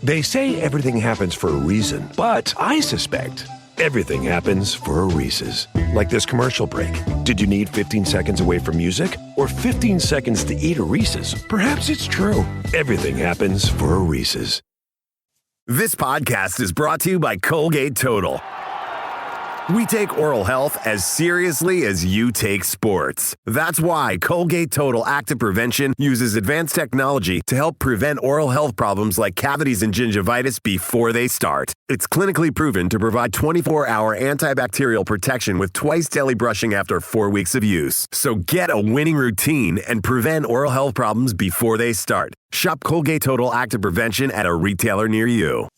They say everything happens for a reason, but I suspect everything happens for a Reese's. Like this commercial break. Did you need 15 seconds away from music or 15 seconds to eat a Reese's? Perhaps it's true. Everything happens for a Reese's. This podcast is brought to you by Colgate Total. We take oral health as seriously as you take sports. That's why Colgate Total Active Prevention uses advanced technology to help prevent oral health problems like cavities and gingivitis before they start. It's clinically proven to provide 24-hour antibacterial protection with twice daily brushing after 4 weeks of use. So get a winning routine and prevent oral health problems before they start. Shop Colgate Total Active Prevention at a retailer near you.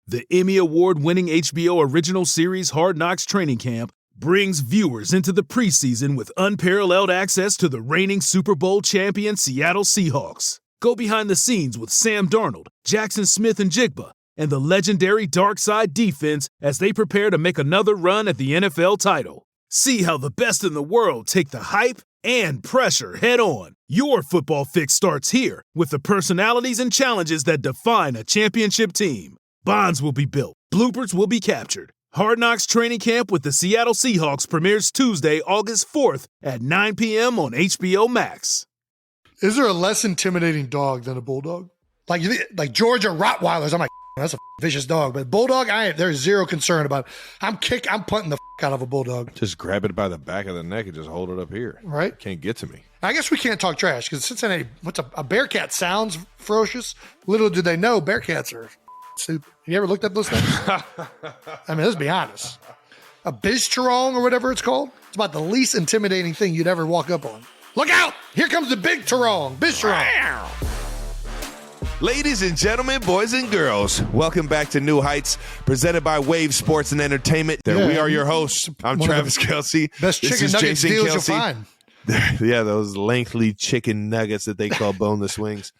The Emmy Award-winning HBO original series Hard Knocks Training Camp brings viewers into the preseason with unparalleled access to the reigning Super Bowl champion Seattle Seahawks. Go behind the scenes with Sam Darnold, Jackson Smith and Jigba, and the legendary Dark Side defense as they prepare to make another run at the NFL title. See how the best in the world take the hype and pressure head-on. Your football fix starts here with the personalities and challenges that define a championship team. Bonds will be built. Bloopers will be captured. Hard Knocks Training Camp with the Seattle Seahawks premieres Tuesday, August 4th at 9 p.m. on HBO Max. Is there a less intimidating dog than a bulldog? Like Georgia Rottweilers, I'm like, that's a vicious dog. But bulldog, there's zero concern about it. I'm punting the out of a bulldog. Just grab it by the back of the neck and just hold it up here. Right. Can't get to me. I guess we can't talk trash because Cincinnati, a bearcat sounds ferocious. Little do they know, bearcats are stupid. You ever looked up those things? I mean, let's be honest. A bisturong or whatever it's called. It's about the least intimidating thing you'd ever walk up on. Look out! Here comes the big turong. Bisturong. Ladies and gentlemen, boys and girls, welcome back to New Heights, presented by Wave Sports and Entertainment. We are your hosts. I'm Travis Kelce. Best chicken nuggets deals you'll find. Yeah, those lengthy chicken nuggets that they call boneless wings.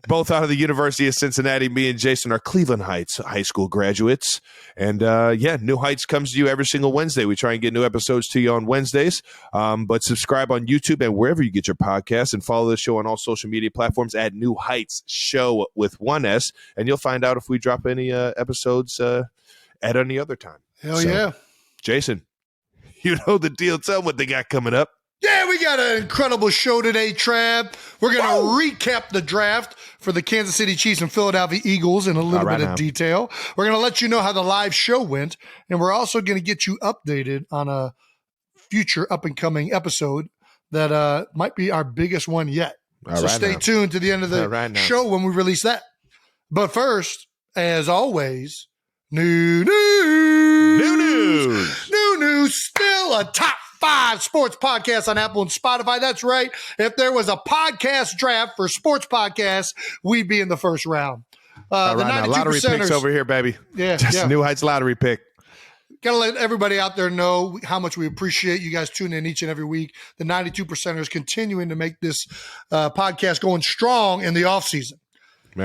Both out of the University of Cincinnati. Me and Jason are Cleveland Heights high school graduates. And New Heights comes to you every single Wednesday. We try and get new episodes to you on Wednesdays. But subscribe on YouTube and wherever you get your podcasts, and follow the show on all social media platforms at New Heights Show with one S. And you'll find out if we drop any episodes at any other time. Hell yeah. Jason, you know the deal. Tell them what they got coming up. Yeah, we got an incredible show today, Trav. We're going to recap the draft for the Kansas City Chiefs and Philadelphia Eagles in a little bit of detail. We're going to let you know how the live show went, and we're also going to get you updated on a future up-and-coming episode that might be our biggest one yet. So stay tuned to the end of the show when we release that. But first, as always, new news, still a top 5 sports podcasts on Apple and Spotify. That's right. If there was a podcast draft for sports podcasts, we'd be in the first round. The 92%ers, lottery picks over here, baby. Yeah, Just New Heights lottery pick. Got to let everybody out there know how much we appreciate you guys tuning in each and every week. The 92%ers continuing to make this podcast going strong in the offseason.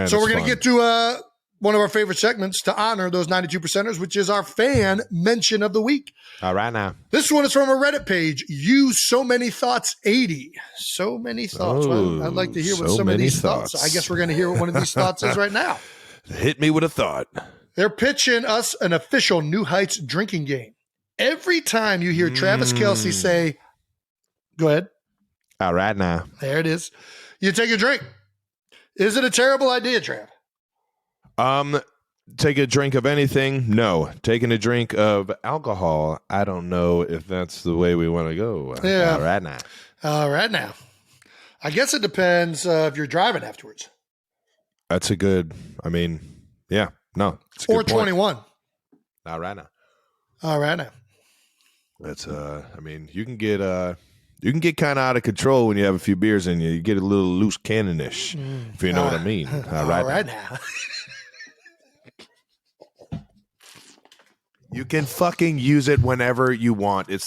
So we're going to get to one of our favorite segments to honor those 92%ers, which is our fan mention of the week. All right now. This one is from a Reddit page. So Many Thoughts 80. So many thoughts. Well, I'd like to hear what some of these thoughts. I guess we're going to hear what one of these thoughts is right now. Hit me with a thought. They're pitching us an official New Heights drinking game. Every time you hear Travis Kelce say, go ahead. All right now. There it is. You take a drink. Is it a terrible idea, Trav? Take a drink of anything? No. Taking a drink of alcohol, I don't know if that's the way we want to go. Yeah. All right now. I guess it depends if you're driving afterwards. That's a good, yeah. No. It's a or good point. 21. All right now. That's, you can get kind of out of control when you have a few beers in you. You get a little loose cannonish, if you know what I mean. All right now. You can fucking use it whenever you want. I'm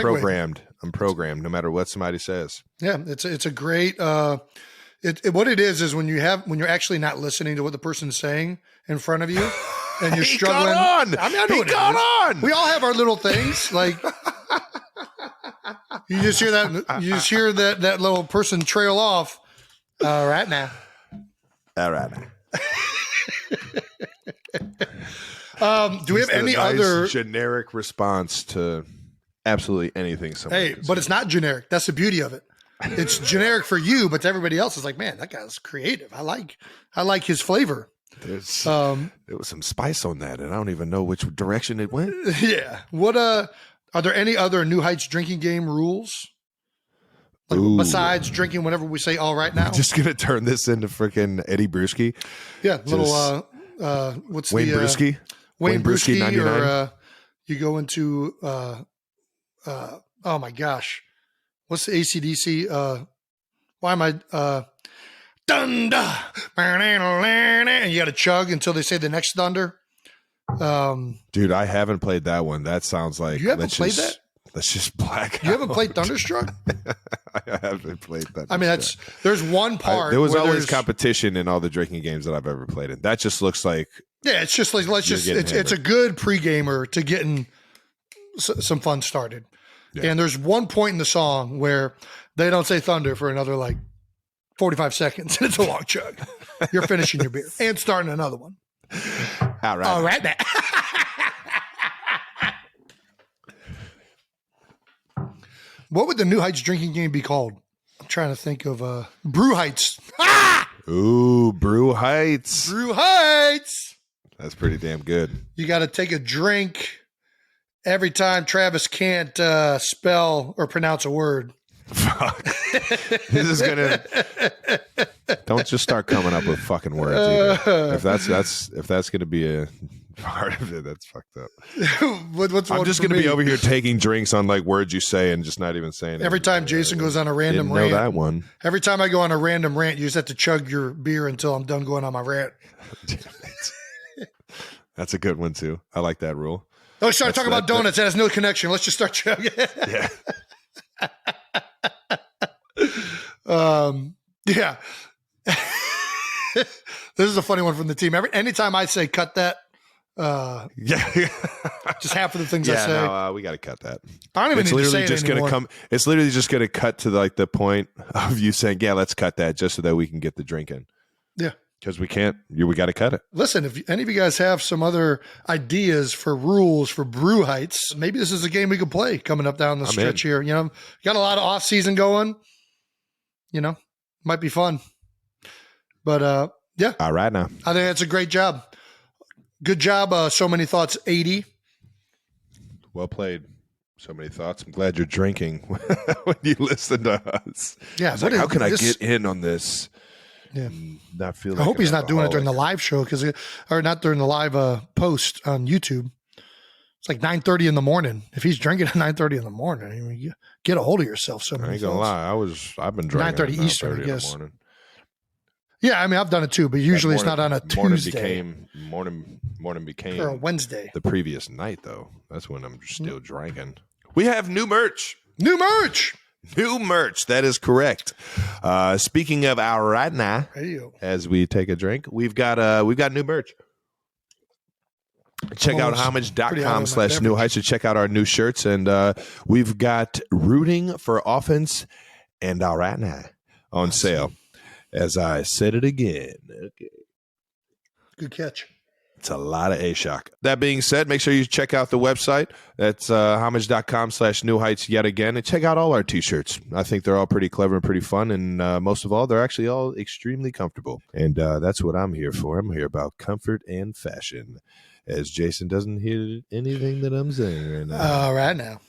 programmed. I'm programmed no matter what somebody says. Yeah, it's a great what it is when you're actually not listening to what the person's saying in front of you and you're struggling. We all have our little things. Like you just hear that little person trail off. All right now. All right. Do we have any other generic response to absolutely anything? Hey, but it's not generic. That's the beauty of it. It's generic for you, but to everybody else, it's like, man, that guy's creative. I like his flavor. There was some spice on that, and I don't even know which direction it went. Yeah. What are there any other New Heights drinking game rules? Like besides drinking whenever we say all right now? I'm just gonna turn this into freaking Eddie Brewski. Yeah, little what's Wayne the Brewski? Wayne Brewski 99? or you go into oh my gosh. What's the ACDC? Why am I thunder? And you got to chug until they say the next thunder. Dude, I haven't played that one. That sounds like you haven't played that. Let's just black. You haven't played Thunderstruck? I haven't played Thunderstruck. I mean, there's one part. There was always competition in all the drinking games that I've ever played in. That just looks like it's just like it's a good pre-gamer to getting some fun started. Yeah. And there's one point in the song where they don't say thunder for another like 45 seconds, and it's a long chug. You're finishing your beer and starting another one. All right. All right. What would the New Heights drinking game be called? I'm trying to think of Brew Heights. Ah! Ooh, Brew Heights. Brew Heights. That's pretty damn good. You got to take a drink every time Travis can't spell or pronounce a word. Fuck. This is gonna. Don't just start coming up with fucking words either. If that's gonna be a part of it, that's fucked up. I'm just gonna be over here taking drinks on like words you say and just not even saying it. Every time Jason goes on a random rant. Know that one. Every time I go on a random rant, you just have to chug your beer until I'm done going on my rant. That's a good one too. I like that rule. Oh, start talking about donuts. That has no connection. Let's just start chugging. Yeah. Yeah. This is a funny one from the team. Anytime I say cut that, just half of the things I say. No, we got to cut that. I don't even need to say it anymore. It's literally just going to cut to like the point of you saying, "Yeah, let's cut that," just so that we can get the drink in. Yeah, because we can't. We got to cut it. Listen, if any of you guys have some other ideas for rules for Brew Heights, maybe this is a game we could play coming up down the stretch here. You know, got a lot of off season going. You know, might be fun. But yeah. All right now. I think that's a great job. Good job. So Many Thoughts 80. Well played. So Many Thoughts. I'm glad you're drinking when you listen to us. Yeah. Like, how can I get in on this? Yeah. Not feel. I hope he's not doing it during the live show or not during the live post on YouTube. It's like 9:30 in the morning. If he's drinking at 9:30 in the morning, I mean, you get a hold of yourself. So I ain't gonna lie. I've been drinking 9:30 Eastern, I guess. In the morning. Yeah, I mean, I've done it too, but usually it's not on a Tuesday. Morning became or a Wednesday. The previous night, though. That's when I'm still drinking. We have new merch. New merch. New merch. That is correct. Speaking of our right now, as we take a drink, we've got new merch. Check out homage.com/New Heights to check out our new shirts. And we've got Rooting for Offense and All Right Now on sale. As I said it again. Okay. Good catch. It's a lot of A-Shock. That being said, make sure you check out the website. That's homage.com/New Heights yet again. And check out all our T-shirts. I think they're all pretty clever and pretty fun. And most of all, they're actually all extremely comfortable. And that's what I'm here for. I'm here about comfort and fashion. As Jason doesn't hear anything that I'm saying right now. All right now.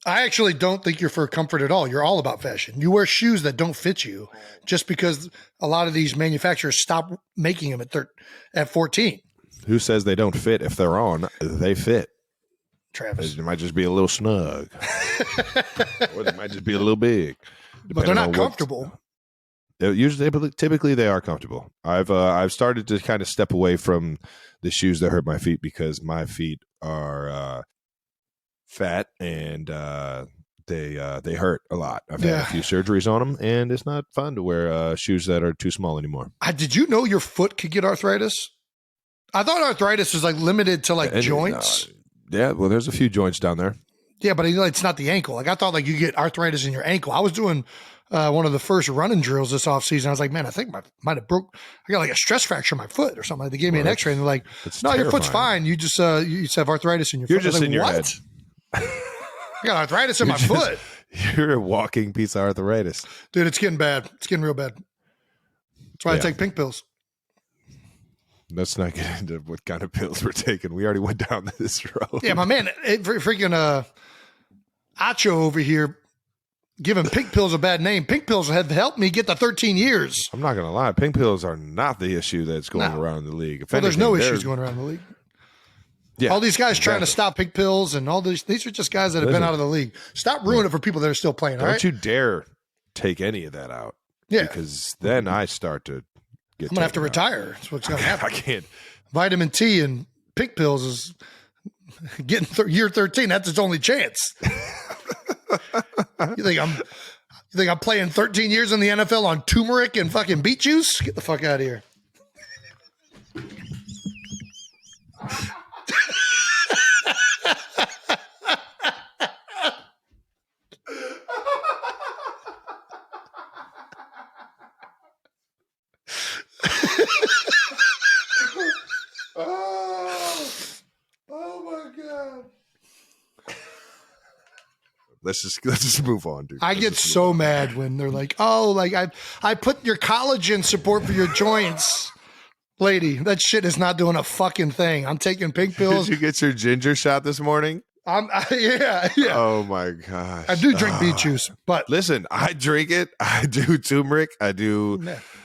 I actually don't think you're for comfort at all. You're all about fashion. You wear shoes that don't fit you just because a lot of these manufacturers stop making them at 14. Who says they don't fit? If they're on, they fit. Travis. It might just be a little snug. Or they might just be a little big. But they're not comfortable. Typically they are comfortable. I've started to kind of step away from the shoes that hurt my feet because my feet are fat and they hurt a lot. I've had a few surgeries on them, and it's not fun to wear shoes that are too small anymore. Did you know your foot could get arthritis? I thought arthritis was like limited to like joints. Yeah, well, there's a few joints down there. Yeah, but it's not the ankle. Like I thought like you get arthritis in your ankle. I was doing one of the first running drills this offseason. I was like, man, I think I might have broke. I got like a stress fracture in my foot or something. They gave me an X-ray and they're like, no, your foot's fine. You just have arthritis in your foot. You're just like, in your head. I got arthritis in my foot. You're a walking piece of arthritis. Dude, it's getting bad. It's getting real bad. That's why I take pink pills. Let's not get into what kind of pills we're taking. We already went down this road. Yeah, my man, freaking Acho over here giving pink pills a bad name. Pink pills have helped me get the 13 years. I'm not going to lie. Pink pills are not the issue that's going around the league. Well, there's no issues going around the league. Yeah, all these guys trying to stop pink pills and all these are just guys that have been out of the league. Stop ruining it for people that are still playing. Don't you dare take any of that out. Yeah. Because then I start to get I'm going to have to retire. That's what's going to happen. I can't. Vitamin T and pink pills is getting year 13. That's its only chance. You think I'm playing 13 years in the NFL on turmeric and fucking beet juice? Get the fuck out of here. Oh my God. Let's just move on, dude. I get so mad when they're like, "Oh, like I put your collagen support for your joints." Lady, that shit is not doing a fucking thing. I'm taking pink pills. Did you get your ginger shot this morning? Yeah. Oh my gosh. I do drink beet juice, but listen, I drink it. I do turmeric. I do.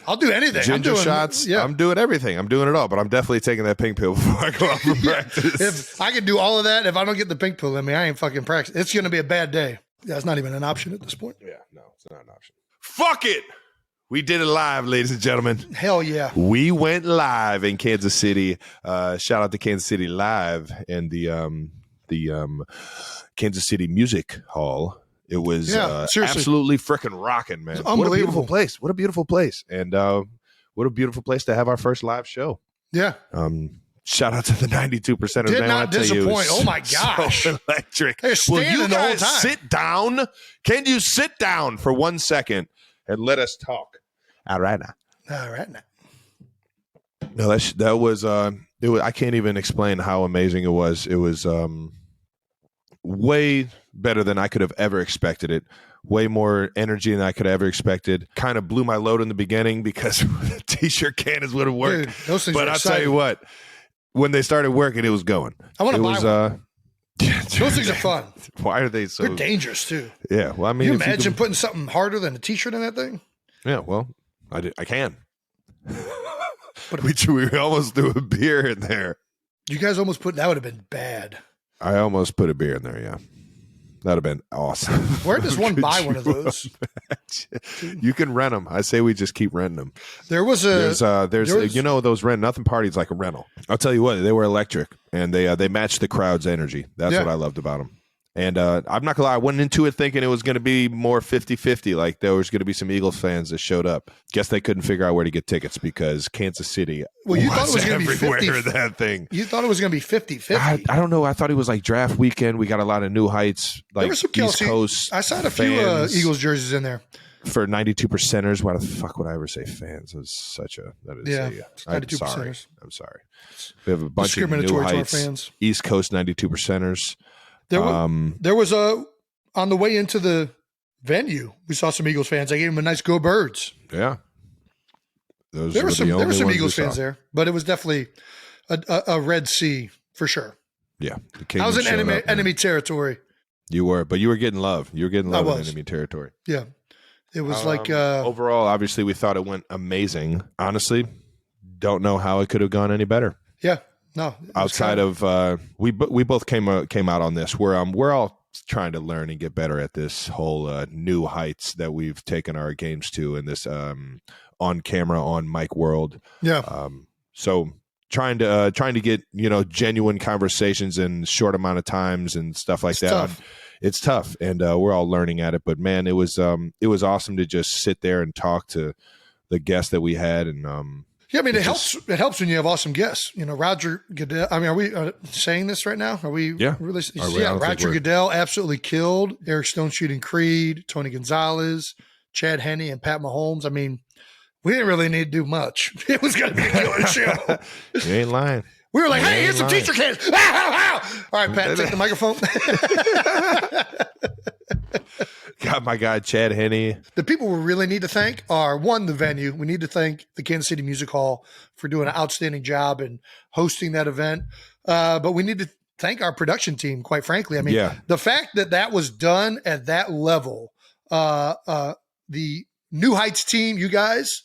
I'll do anything. Ginger shots. Yeah. I'm doing everything. I'm doing it all, but I'm definitely taking that pink pill before I go out for practice. If I can do all of that, if I don't get the pink pill in me, I ain't fucking practicing. It's going to be a bad day. That's not even an option at this point. Yeah, no, it's not an option. Fuck it. We did it live, ladies and gentlemen. Hell yeah. We went live in Kansas City. Shout out to Kansas City Live and the Kansas City Music Hall. It was absolutely freaking rocking, man. Unbelievable. What a beautiful place. What a beautiful place. And what a beautiful place to have our first live show. Yeah. Shout out to the 92%. Did not disappoint. Oh my gosh. So electric. They're Will you standing the whole guys time. sit down? Can you sit down for 1 second and let us talk? All right now. No, that was I can't even explain how amazing it was. It was way better than I could have ever expected it. Way more energy than I could have ever expected. Kind of blew my load in the beginning because the t-shirt cannons would have worked. Dude, those things but are I'll tell you what, when they started working, it was going. I want to buy one. Those things are fun. Why are they so? They're dangerous too. Yeah, well, I mean, can you imagine putting something harder than a t-shirt in that thing? Yeah, well, I can. But we almost threw a beer in there. You guys almost that would have been bad. I almost put a beer in there, yeah. That would have been awesome. Where does one buy one of those? You can rent them. I say we just keep renting them. There's you know, those rent nothing parties like a rental. I'll tell you what, they were electric and they matched the crowd's energy. That's what I loved about them. And I'm not gonna lie, I went into it thinking it was going to be more 50-50. Like there was going to be some Eagles fans that showed up. Guess they couldn't figure out where to get tickets because Kansas City you thought it was going to be everywhere in that thing. You thought it was going to be 50-50. I don't know. I thought it was like draft weekend. We got a lot of new heights, like there was some East Kelce. Coast. I saw a few Eagles jerseys in there. For 92%ers, why the fuck would I ever say fans? It's such a that is yeah. 92%ers. I'm sorry. We have a bunch of new heights. Fans. East Coast 92%ers. There was on the way into the venue, we saw some Eagles fans. I gave them a nice "Go Birds." Yeah, there were some Eagles fans there, but it was definitely a Red Sea for sure. Yeah, I was in enemy territory. You were, but you were getting love. You were getting love in enemy territory. Yeah, it was overall. Obviously, we thought it went amazing. Honestly, don't know how it could have gone any better. Yeah. No, outside of we both came out on this. We're all trying to learn and get better at this whole new heights that we've taken our games to in this on camera, on mic world. Yeah. So trying to get genuine conversations in short amount of times and stuff like that. Tough. It's tough, and we're all learning at it. But man, it was awesome to just sit there and talk to the guests that we had and. Yeah, I mean, it helps. It helps when you have awesome guests. Roger Goodell. I mean, are we saying this right now? Are we? Yeah. Really? Yeah. Roger Goodell absolutely killed. Eric Stonestreet and Creed, Tony Gonzalez, Chad Henne, and Pat Mahomes. I mean, we didn't really need to do much. It was going to be a killer show. You ain't lying. We were like, hey, here's some teacher kids. All right, Pat, take the microphone. Got my guy, Chad Henne. The people we really need to thank are, one, the venue. We need to thank the Kansas City Music Hall for doing an outstanding job in hosting that event. But we need to thank our production team, quite frankly. I mean, the fact that that was done at that level, the New Heights team, you guys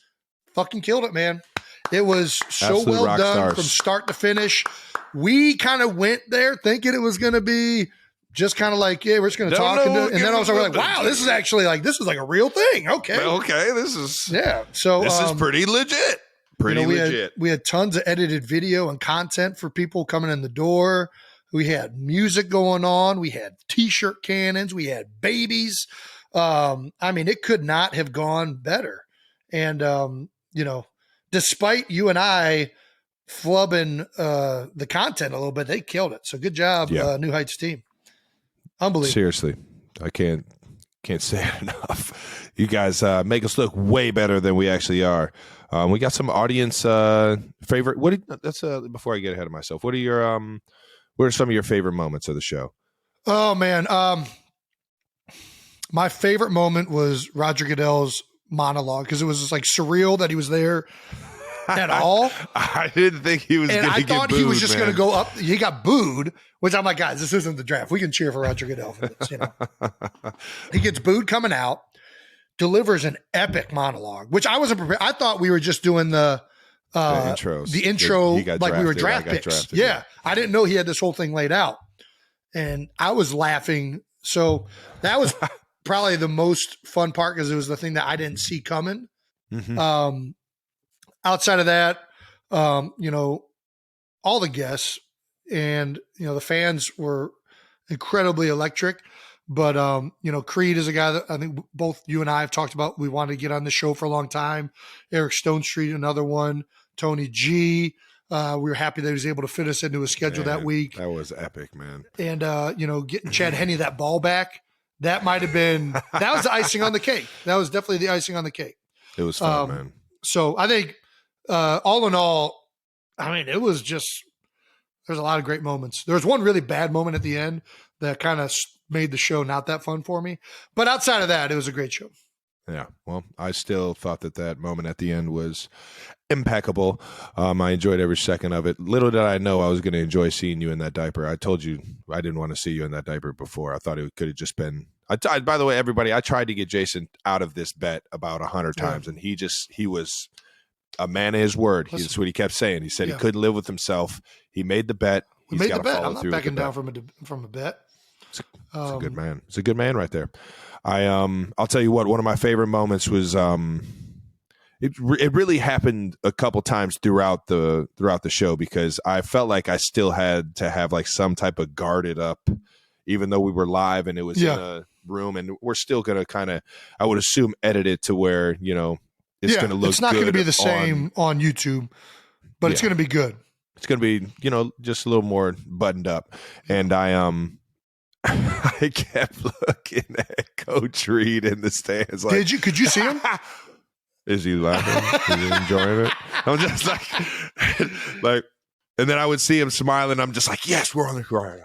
fucking killed it, man. It was so Absolute well rock done stars. from start to finish. We kind of went there thinking it was going to be just kind of like, yeah, we're just going to talk. And then also we're like, wow, this is actually like, this is like a real thing. Okay. This is So this is pretty legit. Pretty legit. We had tons of edited video and content for people coming in the door. We had music going on. We had t-shirt cannons. We had babies. I mean, it could not have gone better. And, despite you and I flubbing the content a little bit, they killed it. So good job, New Heights team. Unbelievable. Seriously, I can't say it enough. You guys make us look way better than we actually are. We got some audience favorite. Before I get ahead of myself, what are some of your favorite moments of the show? Oh man, my favorite moment was Roger Goodell's monologue because it was just like surreal that he was there at all. I didn't think he was going to get booed. I thought he was just going to go up. He got booed, which I'm like, guys, this isn't the draft. We can cheer for Roger Goodell for this. He gets booed coming out, delivers an epic monologue, which I wasn't prepared. I thought we were just doing the intros, the intro, like we were draft picks. Yeah, I didn't know he had this whole thing laid out, and I was laughing. So that was probably the most fun part because it was the thing that I didn't see coming. Mm-hmm. Outside of that, all the guests and, the fans were incredibly electric. But, Creed is a guy that I think both you and I have talked about. We wanted to get on the show for a long time. Eric Stonestreet, another one. Tony G. We were happy that he was able to fit us into his schedule that week. That was epic, man. And, getting Chad Henne that ball back, that might have been – that was the icing on the cake. That was definitely the icing on the cake. It was fun, man. So I think all in all, I mean, it was just – there's a lot of great moments. There was one really bad moment at the end that kind of made the show not that fun for me. But outside of that, it was a great show. Yeah. Well, I still thought that moment at the end was impeccable. I enjoyed every second of it. Little did I know I was going to enjoy seeing you in that diaper. I told you I didn't want to see you in that diaper before. I thought it could have just been by the way, everybody, I tried to get Jason out of this bet about 100 times, and he was a man of his word. That's what he kept saying. He said he couldn't live with himself. He made the bet. He's got to follow through. I'm not backing down from a bet. It's a good man. It's a good man right there. I'll tell you what. One of my favorite moments was it really happened a couple times throughout the show because I felt like I still had to have like some type of guarded up, even though we were live and it was in a room, and we're still going to kind of, I would assume, edit it to where it's going to look. It's not going to be the same on YouTube, but it's going to be good. It's going to be just a little more buttoned up, and I kept looking at Coach Reed in the stands. Like, Could you see him? Is he laughing? Is he enjoying it? I'm just like, and then I would see him smiling. I'm just like, yes, we're on the right.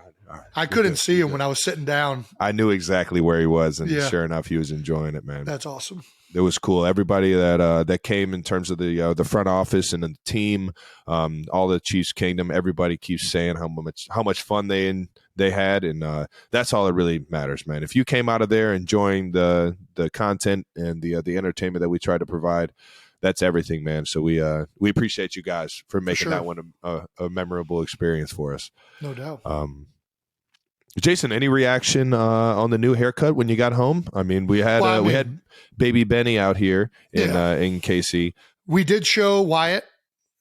I couldn't see him when I was sitting down. I knew exactly where he was, and sure enough, he was enjoying it, man. That's awesome. It was cool. Everybody that came in terms of the front office and the team, all the Chiefs Kingdom, everybody keeps saying how much fun they had, and that's all that really matters, man. If you came out of there enjoying the content and the entertainment that we try to provide, that's everything, man. So we appreciate you guys for making that one a memorable experience for us. No doubt. Jason, any reaction on the new haircut when you got home? I mean, we had baby Benny out here in KC. We did show Wyatt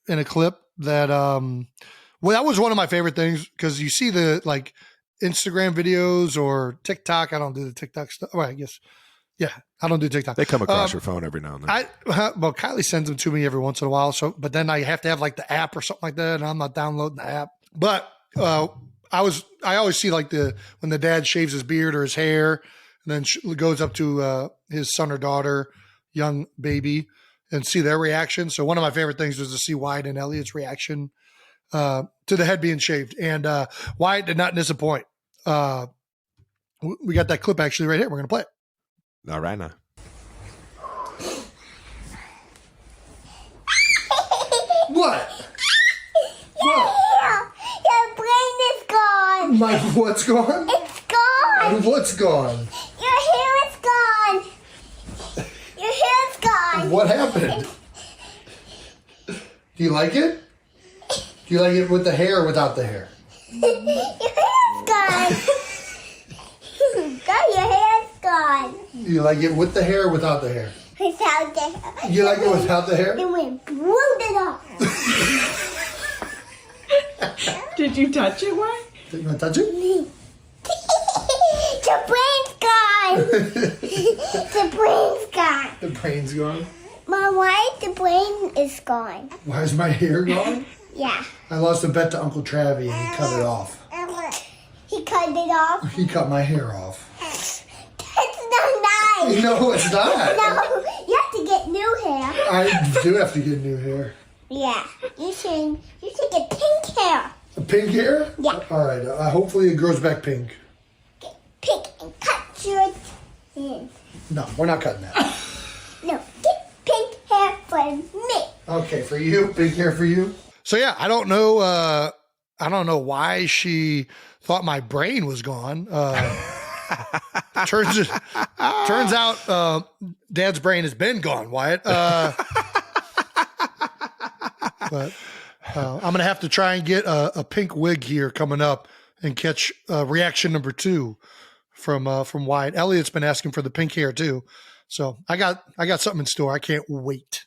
in a clip that that was one of my favorite things because you see the like Instagram videos or TikTok. I don't do the TikTok stuff. Well, I guess Yeah, I don't do TikTok. They come across your phone every now and then. Well, Kylie sends them to me every once in a while. So, but then I have to have like the app or something like that, and I'm not downloading the app. But I always see like when the dad shaves his beard or his hair, and then goes up to his son or daughter, young baby, and see their reaction. So one of my favorite things was to see Wyatt and Elliot's reaction to the head being shaved, and Wyatt did not disappoint. We got that clip actually right here. We're gonna play it. All right now. What? Your brain is gone. My what's gone? It's gone. What's gone? Your hair is gone. Your hair is gone. What happened? Do you like it? Do you like it with the hair or without the hair? Your hair is gone. Your hair is gone. Do you like it with the hair or without the hair? Without the hair. You like it without the hair? It went blowed it off. Did you touch it, Why? You want to touch it? Your brain's gone. The brain's gone. The brain's gone. Mom, why the brain is gone? Why is my hair gone? Yeah. I lost a bet to Uncle Travie and he cut it off. He cut it off. He cut my hair off. That's not nice. No, it's not. No, you have to get new hair. I do have to get new hair. Yeah, you should get pink hair. A pink hair? Yeah. All right. Hopefully it grows back pink. Get pink and cut your in. No, we're not cutting that. No, get pink hair for me. Okay, for you, pink hair for you. So yeah, I don't know. I don't know why she thought my brain was gone. Turns out, Dad's brain has been gone, Wyatt. But I'm going to have to try and get a pink wig here coming up and catch reaction number 2 from Wyatt. Elliot's been asking for the pink hair too. So I got something in store. I can't wait.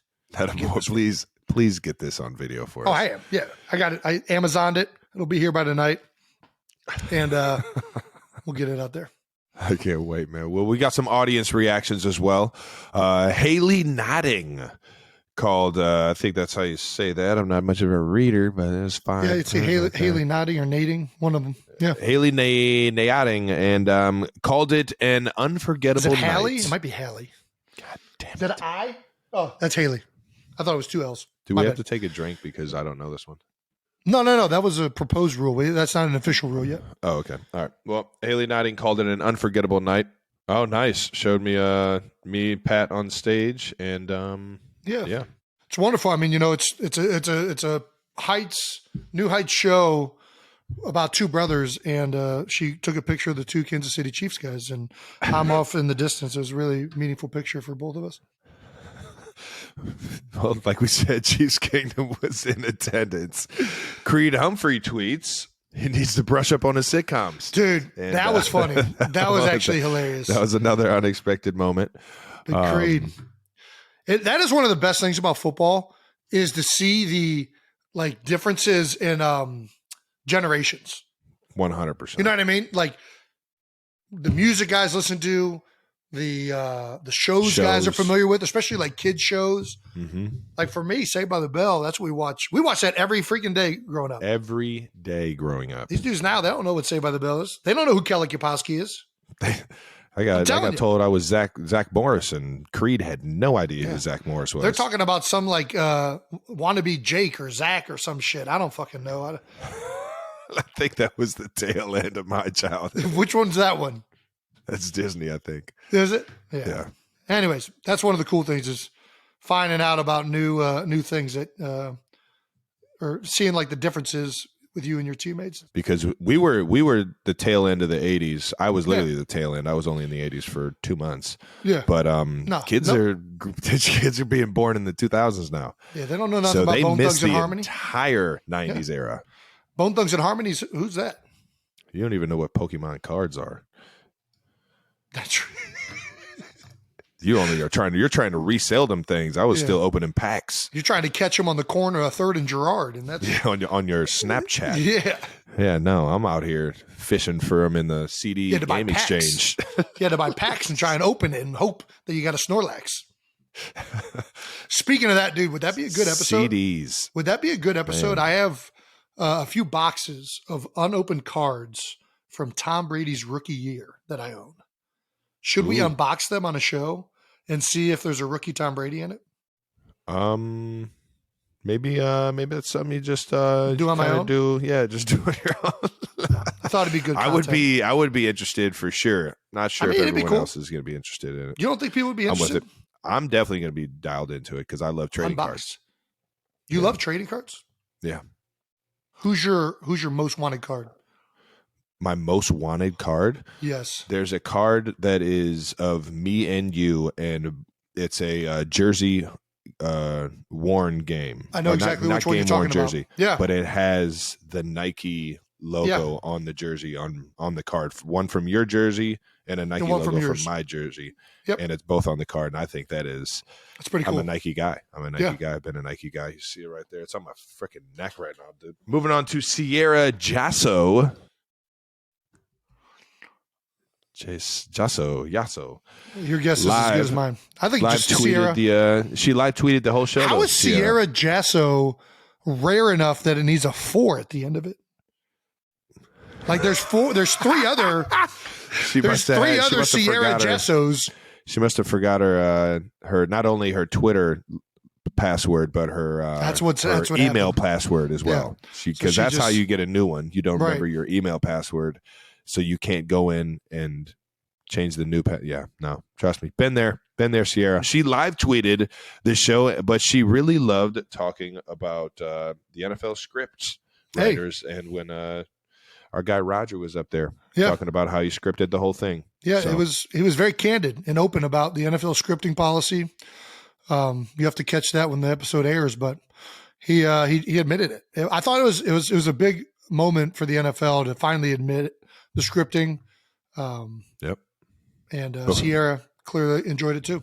Please get this on video for us. Oh, I am. Yeah, I got it. I Amazoned it. It'll be here by tonight. And we'll get it out there. I can't wait, man. Well, we got some audience reactions as well. Haley Nodding called, I think that's how you say that. I'm not much of a reader, but it's fine. Yeah, it's Haley Nodding or Nading, one of them. Yeah. Haley Nodding, and called it an unforgettable Is it Hallie? night. It might be Hallie. God damn Is that an I? Oh, that's Haley. I thought it was 2 L's. Do My we have bad. to take a drink because I don't know this one? No. That was a proposed rule. That's not an official rule yet. Oh, okay. All right. Well, Haley Nodding called it an unforgettable night. Oh, nice. Showed me Pat on stage, and Yeah. It's wonderful. I mean, it's a New Heights show about 2 brothers, and she took a picture of the 2 Kansas City Chiefs guys, and I'm off in the distance. It was a really meaningful picture for both of us. Well, like we said, Chiefs Kingdom was in attendance. Creed Humphrey tweets, he needs to brush up on his sitcoms. Dude, And, that was funny. That was actually hilarious. That was another unexpected moment. Big Creed. That is one of the best things about football is to see the differences in generations. 100%. You know what I mean? Like the music guys listen to, the shows guys are familiar with, especially like kids shows. Mm-hmm. Like for me, Saved by the Bell, that's what we watch. We watch that every freaking day growing up. Every day growing up. These dudes now, they don't know what Saved by the Bell is. They don't know who Kelly Kapowski is. I got you. told I was Zach Morris, and Creed had no idea who Zach Morris was. They're talking about some wannabe Jake or Zach or some shit. I don't fucking know. I think that was the tail end of my childhood. Which one's that one? That's Disney, I think. Is it? Yeah. Anyways, that's one of the cool things is finding out about new things that or seeing like the differences with you and your teammates. Because we were the tail end of the 80s. I was literally the tail end. I was only in the 80s for 2 months. Yeah. But kids are being born in the 2000s now. Yeah, they don't know nothing about Bone Thugs and Harmony. Entire 90s era. Bone Thugs and Harmony, who's that? You don't even know what Pokemon cards are. That's true. You're trying to resell them things. I was still opening packs. You're trying to catch them on the corner of 3rd and Girard, and that's on your Snapchat. Yeah, no, I'm out here fishing for them in the CD game exchange. You had to buy packs and try and open it and hope that you got a Snorlax. Speaking of that, dude, would that be a good episode? CDs. Would that be a good episode? Man. I have a few boxes of unopened cards from Tom Brady's rookie year that I own. Should we unbox them on a show and see if there's a rookie Tom Brady in it? Maybe that's something you just do on my own. Just do on your own. I thought it'd be good. I would be interested for sure. Not sure if everyone else is going to be interested in it. You don't think people would be interested? I'm definitely going to be dialed into it because I love trading cards. You love trading cards? Yeah. Who's your most wanted card? My most wanted card? Yes. There's a card that is of me and you, and it's a jersey worn game. I know exactly which one you're talking about. Jersey, yeah. But it has the Nike logo on the jersey on the card. One from your jersey and a Nike logo from my jersey. Yep. And it's both on the card. And I think that's pretty cool. I'm a Nike guy. I've been a Nike guy. You see it right there. It's on my freaking neck right now, dude. Moving on to Sierra Jasso. Yasso. Your guess is as good as mine. I think live just tweeted Sierra. She live tweeted the whole show. How is Sierra Jasso rare enough that it needs a 4 at the end of it? Like there's 3 other. There's 3 other Sierra Jassos. She must have forgot her not only her Twitter password but her that's what email happened. Password as well. Because that's how you get a new one. You don't remember your email password, so you can't go in and change the new yeah, no, trust me. Been there, Sierra. She live tweeted the show, but she really loved talking about the NFL scripts writers and when our guy Roger was up there talking about how he scripted the whole thing. Yeah, he was very candid and open about the NFL scripting policy. You have to catch that when the episode airs, but he admitted it. I thought it was a big moment for the NFL to finally admit the scripting. Yep. And Sierra clearly enjoyed it too.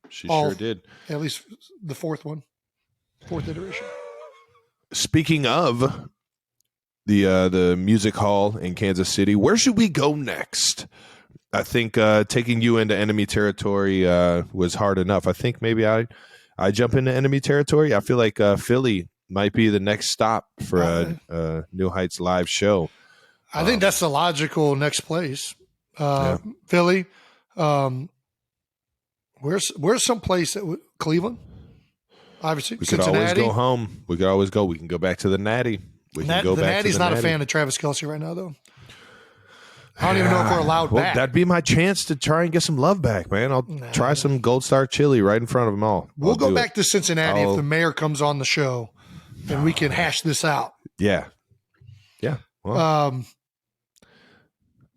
She sure did. At least the fourth iteration. Speaking of the music hall in Kansas City, where should we go next? I think taking you into enemy territory was hard enough. I think maybe I jump into enemy territory. I feel like Philly might be the next stop for a New Heights live show. I think that's the logical next place. Philly. Where's some place that Cleveland? Obviously, we Cincinnati. could always go home. We could always go. We can go back to the Natty. We can go back Natty's to the not Natty. a fan of Travis Kelce right now, though. I don't even know if we're allowed back. That'd be my chance to try and get some love back, man. I'll try some Gold Star chili right in front of them all. We'll go back to Cincinnati if the mayor comes on the show, and we can hash this out. Yeah. Well,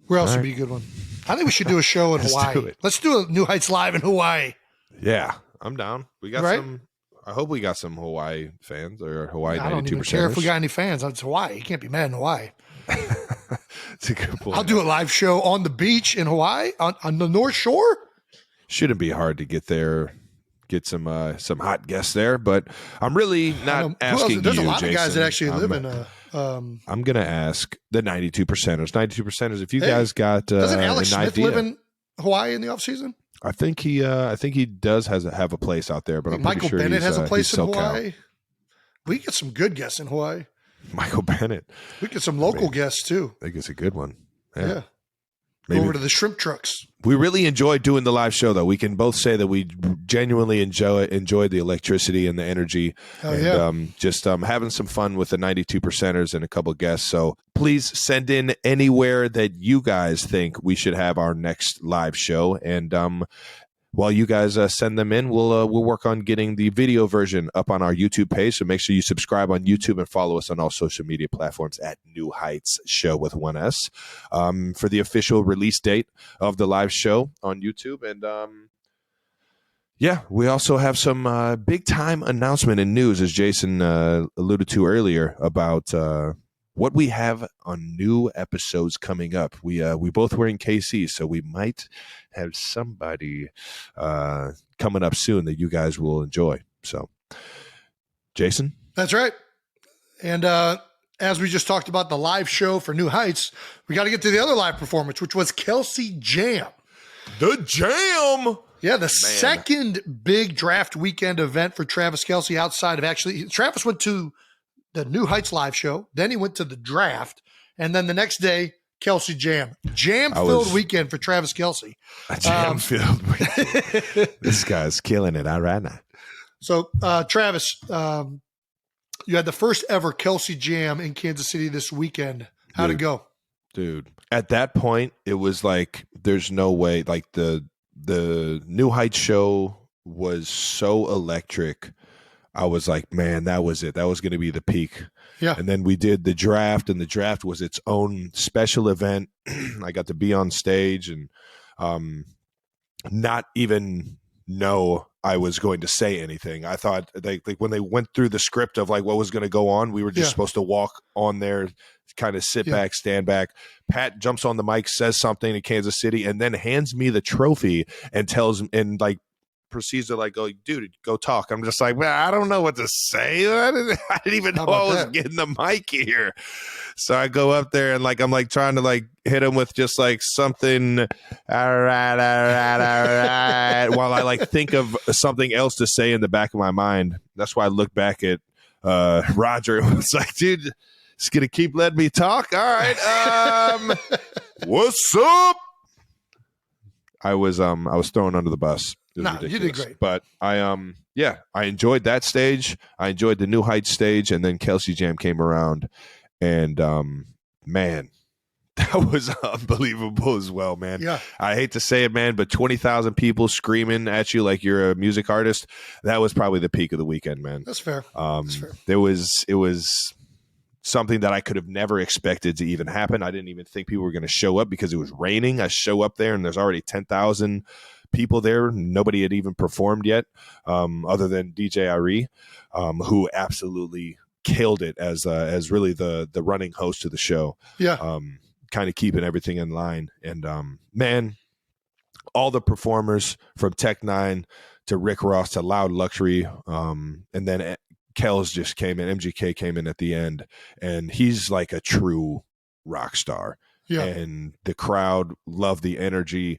where else would be a good one? I think we should do a show in Hawaii. Let's do a New Heights Live in Hawaii. Yeah, I'm down. We got some. I hope we got some Hawaii fans or Hawaii 92%. I don't even care if we got any fans. It's Hawaii. You can't be mad in Hawaii. That's a good point. I'll do a live show on the beach in Hawaii on the North Shore. Shouldn't be hard to get there. Get some hot guests there, but I'm really not asking you, There's a lot Jason. of guys that actually live in. I'm going to ask the 92%ers. 92%ers. If you guys got doesn't Alex Smith idea, live in Hawaii in the off season? I think he does have a place out there, but I'm Michael pretty sure Bennett has a place in SoCal. Hawaii. We get some good guests in Hawaii. Michael Bennett. We get some local guests too. I think it's a good one. Yeah. Maybe. Over to the shrimp trucks. We really enjoyed doing the live show, though. We can both say that we genuinely enjoyed the electricity and the energy, just having some fun with the 92%ers and a couple guests. So please send in anywhere that you guys think we should have our next live show, and while you guys send them in, we'll work on getting the video version up on our YouTube page. So make sure you subscribe on YouTube and follow us on all social media platforms at New Heights Show with 1S for the official release date of the live show on YouTube. And we also have some big time announcement and news, as Jason alluded to earlier, about what we have on new episodes coming up. We both were in KC, so we might have somebody coming up soon that you guys will enjoy. So, Jason? That's right. And as we just talked about the live show for New Heights, we got to get to the other live performance, which was Kelce Jam. The Jam. Yeah, the second big draft weekend event for Travis Kelce outside of Travis went to the New Heights live show, then he went to the draft, and then the next day, Kelce Jam. Jam-filled weekend for Travis Kelce. A jam-filled weekend. This guy's killing it right now. So, Travis, you had the first ever Kelce Jam in Kansas City this weekend. How'd it go? Dude, at that point, it was like, there's no way. Like, the New Heights show was so electric. I was like, man, that was it. That was going to be the peak. Yeah. And then we did the draft, and the draft was its own special event. I got to be on stage and not even know I was going to say anything. I thought like when they went through the script of like what was going to go on, we were just supposed to walk on there, kind of sit back, stand back. Pat jumps on the mic, says something in Kansas City, and then hands me the trophy and tells and like proceeds to like go, dude, go talk. I'm just like, man, I don't know what to say. I didn't even know I was getting the mic here. So I go up there and like I'm like trying to like hit him with just like something, all right, while I like think of something else to say in the back of my mind. That's why I look back at Roger and was like, dude, it's gonna keep letting me talk. All right, what's up? I was thrown under the bus. No, you did great. But I enjoyed that stage. I enjoyed the New Heights stage, and then Kelce Jam came around, and man, that was unbelievable as well, man. Yeah. I hate to say it, man, but 20,000 people screaming at you like you're a music artist, that was probably the peak of the weekend, man. That's fair. That's fair. It was something that I could have never expected to even happen. I didn't even think people were going to show up because it was raining. I show up there and there's already 10,000 people there. Nobody had even performed yet, other than DJ Ari, who absolutely killed it as really the running host of the show. Yeah. Kind of keeping everything in line. And man, all the performers from Tech Nine to Rick Ross to Loud Luxury, and then Kells just came in, MGK came in at the end, and he's like a true rock star. Yeah. And the crowd loved the energy.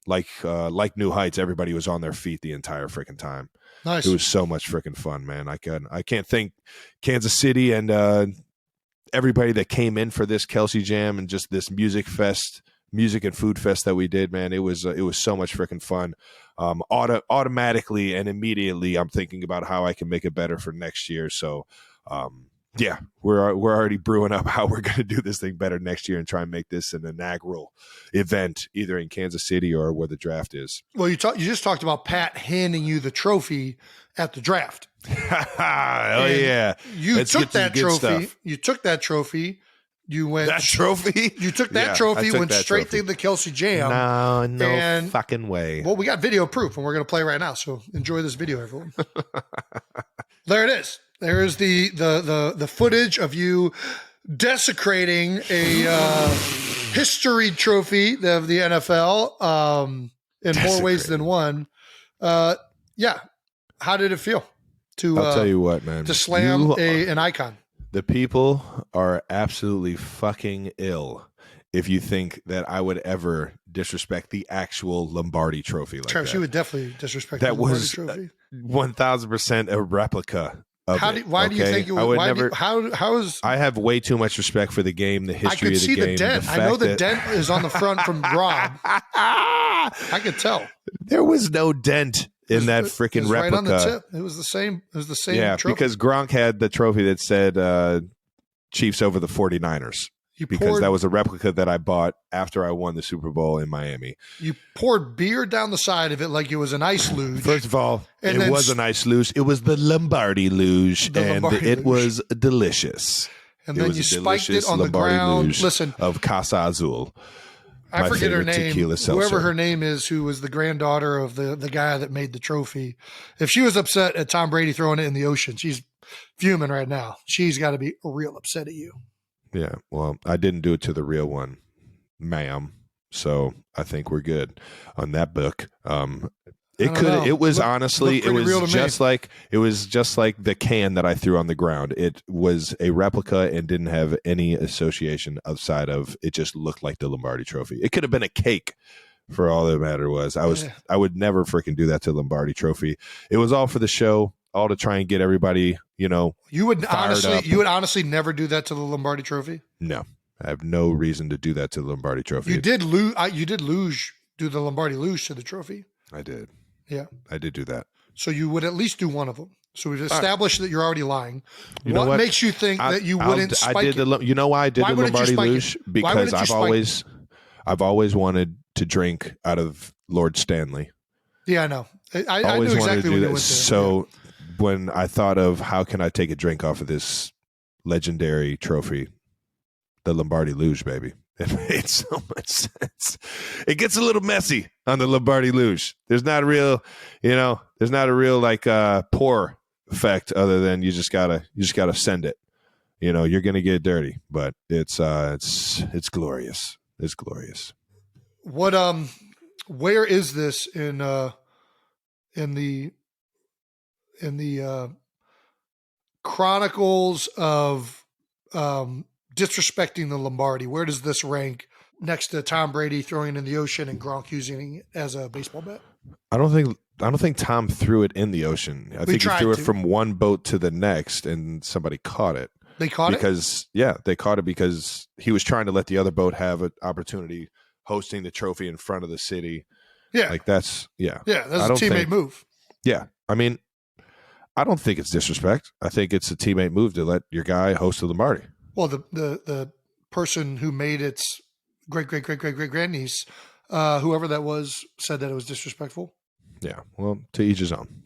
Like New Heights, everybody was on their feet the entire freaking time. Nice. It was so much freaking fun, man. I can't thank Kansas City and everybody that came in for this Kelce Jam and just this music and food fest that we did, man. It was so much freaking fun. Automatically and immediately, I'm thinking about how I can make it better for next year. So, yeah, we're already brewing up how we're going to do this thing better next year and try and make this an inaugural event, either in Kansas City or where the draft is. Well, you just talked about Pat handing you the trophy at the draft. Yeah, You took that trophy. You took that trophy. You went that trophy. You took that trophy. Went straight to the Kelce Jam. No fucking way. Well, we got video proof, and we're going to play right now. So enjoy this video, everyone. There it is. There is the footage of you desecrating a history trophy of the NFL in more ways than one. Yeah. How did it feel I'll tell you what, man. To slam an icon? The people are absolutely fucking ill if you think that I would ever disrespect the actual Lombardi trophy like Travis, that. you would definitely disrespect the Lombardi trophy. 1,000% a replica of it. Why do you think it was? I would never. I have way too much respect for the game, the history of the game. I could see the dent. I know the dent is on the front from Rob. I could tell. There was no dent in that freaking replica. Right on the tip. It was the same. It was the same. Yeah, trophy. because Gronk had the trophy that said Chiefs over the 49ers. Because that was a replica that I bought after I won the Super Bowl in Miami. You poured beer down the side of it like it was an ice luge. First of all, it was an ice luge. It was the Lombardi luge, it was delicious. And then you spiked it on the ground. Listen, of Casa Azul. I forget her name. Whoever her name is, who was the granddaughter of the guy that made the trophy. If she was upset at Tom Brady throwing it in the ocean, she's fuming right now. She's got to be real upset at you. Yeah, well, I didn't do it to the real one, ma'am. So I think we're good on that book. It could. It was honestly. It was just me. like the can that I threw on the ground. It was a replica and didn't have any association outside of. It just looked like the Lombardi Trophy. It could have been a cake, for all that matter was. I would never freaking do that to the Lombardi Trophy. It was all for the show, all to try and get everybody. You would honestly never do that to the Lombardi Trophy. No, I have no reason to do that to the Lombardi Trophy. You did lose. You did lose. Do the Lombardi luge to the trophy? I did. Yeah, I did do that. So you would at least do one of them. So we've established that you're already lying. What makes you think that you wouldn't spike I did it? You know why I did the Lombardi luge? Because I've always wanted to drink out of Lord Stanley. Yeah, I know. I always knew wanted exactly to do when that. you went there. So when I thought of how can I take a drink off of this legendary trophy, the Lombardi luge, baby. It made so much sense. It gets a little messy on the Lombardi luge. There's not a real, like pour effect other than you just gotta send it. You're gonna get dirty, but it's glorious. It's glorious. What where is this in the chronicles of disrespecting the Lombardi? Where does this rank next to Tom Brady throwing it in the ocean and Gronk using it as a baseball bat? I don't think Tom threw it in the ocean. I think he threw it from one boat to the next and somebody caught it. They caught it? Yeah, they caught it because he was trying to let the other boat have an opportunity hosting the trophy in front of the city. Yeah. That's a teammate move. Yeah. I mean, I don't think it's disrespect. I think it's a teammate move to let your guy host the Lombardi. Well, the person who made its great grandniece, whoever that was, said that it was disrespectful. Yeah, well, to each his own.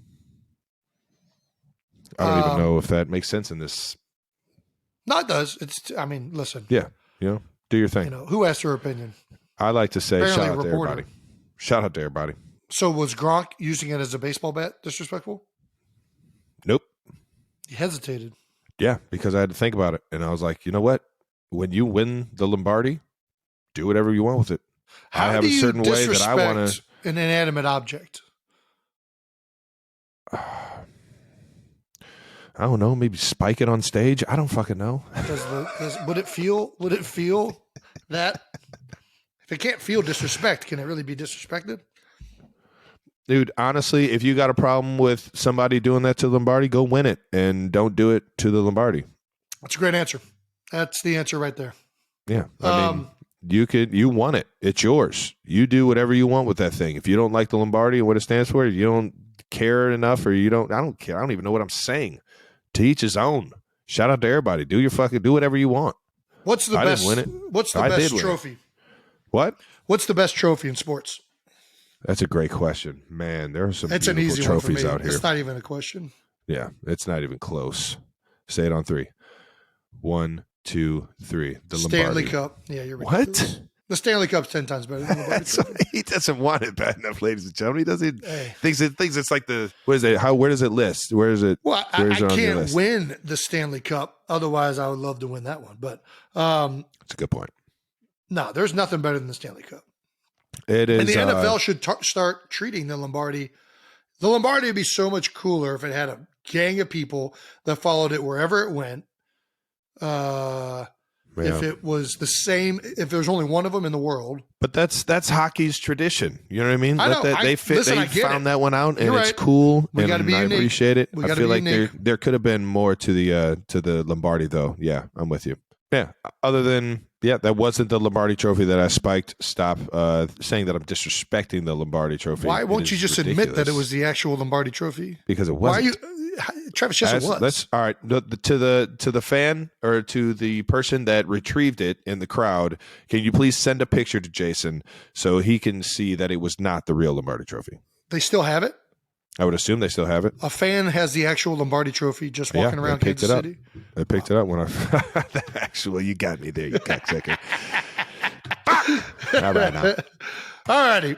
I don't even know if that makes sense in this. No, it does. Listen. Yeah, do your thing. Who asked her opinion? I like to say shout out to everybody. Shout out to everybody. So was Gronk using it as a baseball bat disrespectful? Nope. He hesitated. Yeah, because I had to think about it. And I was like, you know what? When you win the Lombardi, do whatever you want with it. I have a certain way that I want to. An inanimate object. I don't know. Maybe spike it on stage. I don't fucking know. Would it feel that? If it can't feel disrespect, can it really be disrespected? Dude, honestly, if you got a problem with somebody doing that to Lombardi, go win it and don't do it to the Lombardi. That's a great answer. That's the answer right there. Yeah. I mean, you won it. It's yours. You do whatever you want with that thing. If you don't like the Lombardi and what it stands for, you don't care enough or I don't care. I don't even know what I'm saying. To each his own. Shout out to everybody. Do whatever you want. What's the best? Didn't win it. What's the best trophy? What? What's the best trophy in sports? That's a great question. Man, there are some beautiful an easy trophies out here. It's not even a question. Yeah, it's not even close. Say it on 3. 1, 2, 3. The Stanley Lombardi. Cup. Yeah, you're ridiculous. What? The Stanley Cup's 10 times better than the Lombardi Trophy. He doesn't want it bad enough, ladies and gentlemen. He doesn't thinks it's like the what is it? Where does it list? Where is it? Well, I can't win the Stanley Cup. Otherwise, I would love to win that one. But that's a good point. No, there's nothing better than the Stanley Cup. It is. And the NFL should start treating the Lombardi. The Lombardi would be so much cooler if it had a gang of people that followed it wherever it went. If it was the same, if there was only one of them in the world. But that's hockey's tradition. You know what I mean? I know. They found that one out, and it's cool. We got to be unique. I appreciate it. I feel like there could have been more to the Lombardi, though. Yeah, I'm with you. Yeah. Other than that wasn't the Lombardi Trophy that I spiked. Stop saying that I'm disrespecting the Lombardi Trophy. Why won't you just admit that it was the actual Lombardi Trophy? Because it wasn't. Why are you? Travis, yes, it was. Let's all right. To the fan or to the person that retrieved it in the crowd, can you please send a picture to Jason so he can see that it was not the real Lombardi Trophy? They still have it? I would assume they still have it. A fan has the actual Lombardi Trophy just walking around Kansas City. I picked it up when actually, you got me there, you cocksucker. All right, now. All righty.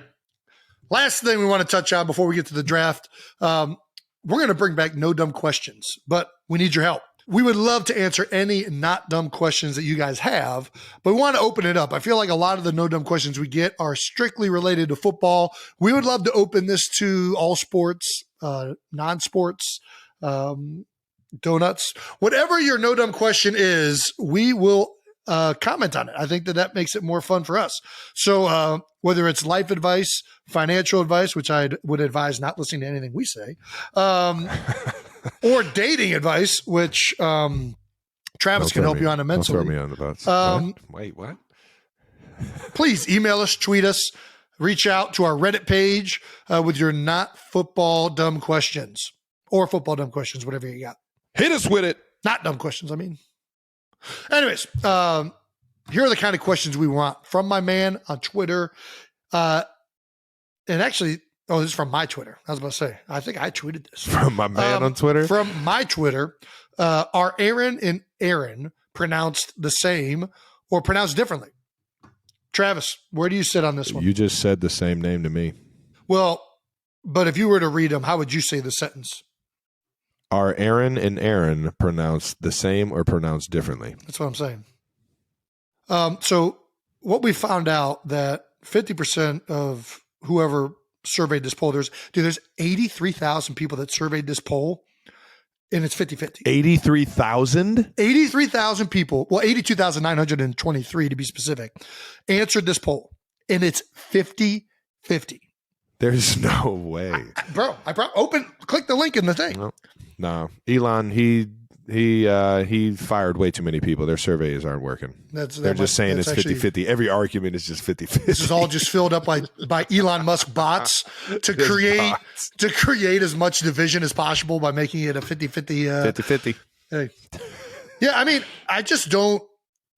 Last thing we want to touch on before we get to the draft. We're going to bring back No Dumb Questions, but we need your help. we would love to answer any not dumb questions that you guys have, but we want to open it up. I feel like a lot of the no dumb questions we get are strictly related to football. We would love to open this to all sports, non-sports, donuts, whatever your no dumb question is, we will comment on it. I think that makes it more fun for us. So whether it's life advice, financial advice, which I would advise not listening to anything we say, or dating advice, which Travis can help you on immensely. Don't throw me on the bus. Wait, what? Please email us, tweet us, reach out to our Reddit page with your not football dumb questions or football dumb questions, whatever you got. Hit us with it. Not dumb questions, I mean. Anyways, here are the kind of questions we want from my man on Twitter. And actually, this is from my Twitter. I was about to say, I think I tweeted this. From my man on Twitter? From my Twitter. Are Aaron and Aaron pronounced the same or pronounced differently? Travis, where do you sit on this one? You just said the same name to me. Well, but if you were to read them, how would you say the sentence? Are Aaron and Aaron pronounced the same or pronounced differently? That's what I'm saying. So what we found out that 50% of whoever surveyed this poll, there's 83,000 people that surveyed this poll, and it's 50-50. 83,000? 83,000 people, well, 82,923 to be specific, answered this poll, and it's 50-50. There's no way. I click the link in the thing. No. Elon, he fired way too many people. Their surveys aren't working. They're just saying it's 50-50. Every argument is just 50-50. This is all just filled up by Elon Musk bots to create as much division as possible by making it a 50-50. 50-50. Hey. Yeah, I mean, I just don't.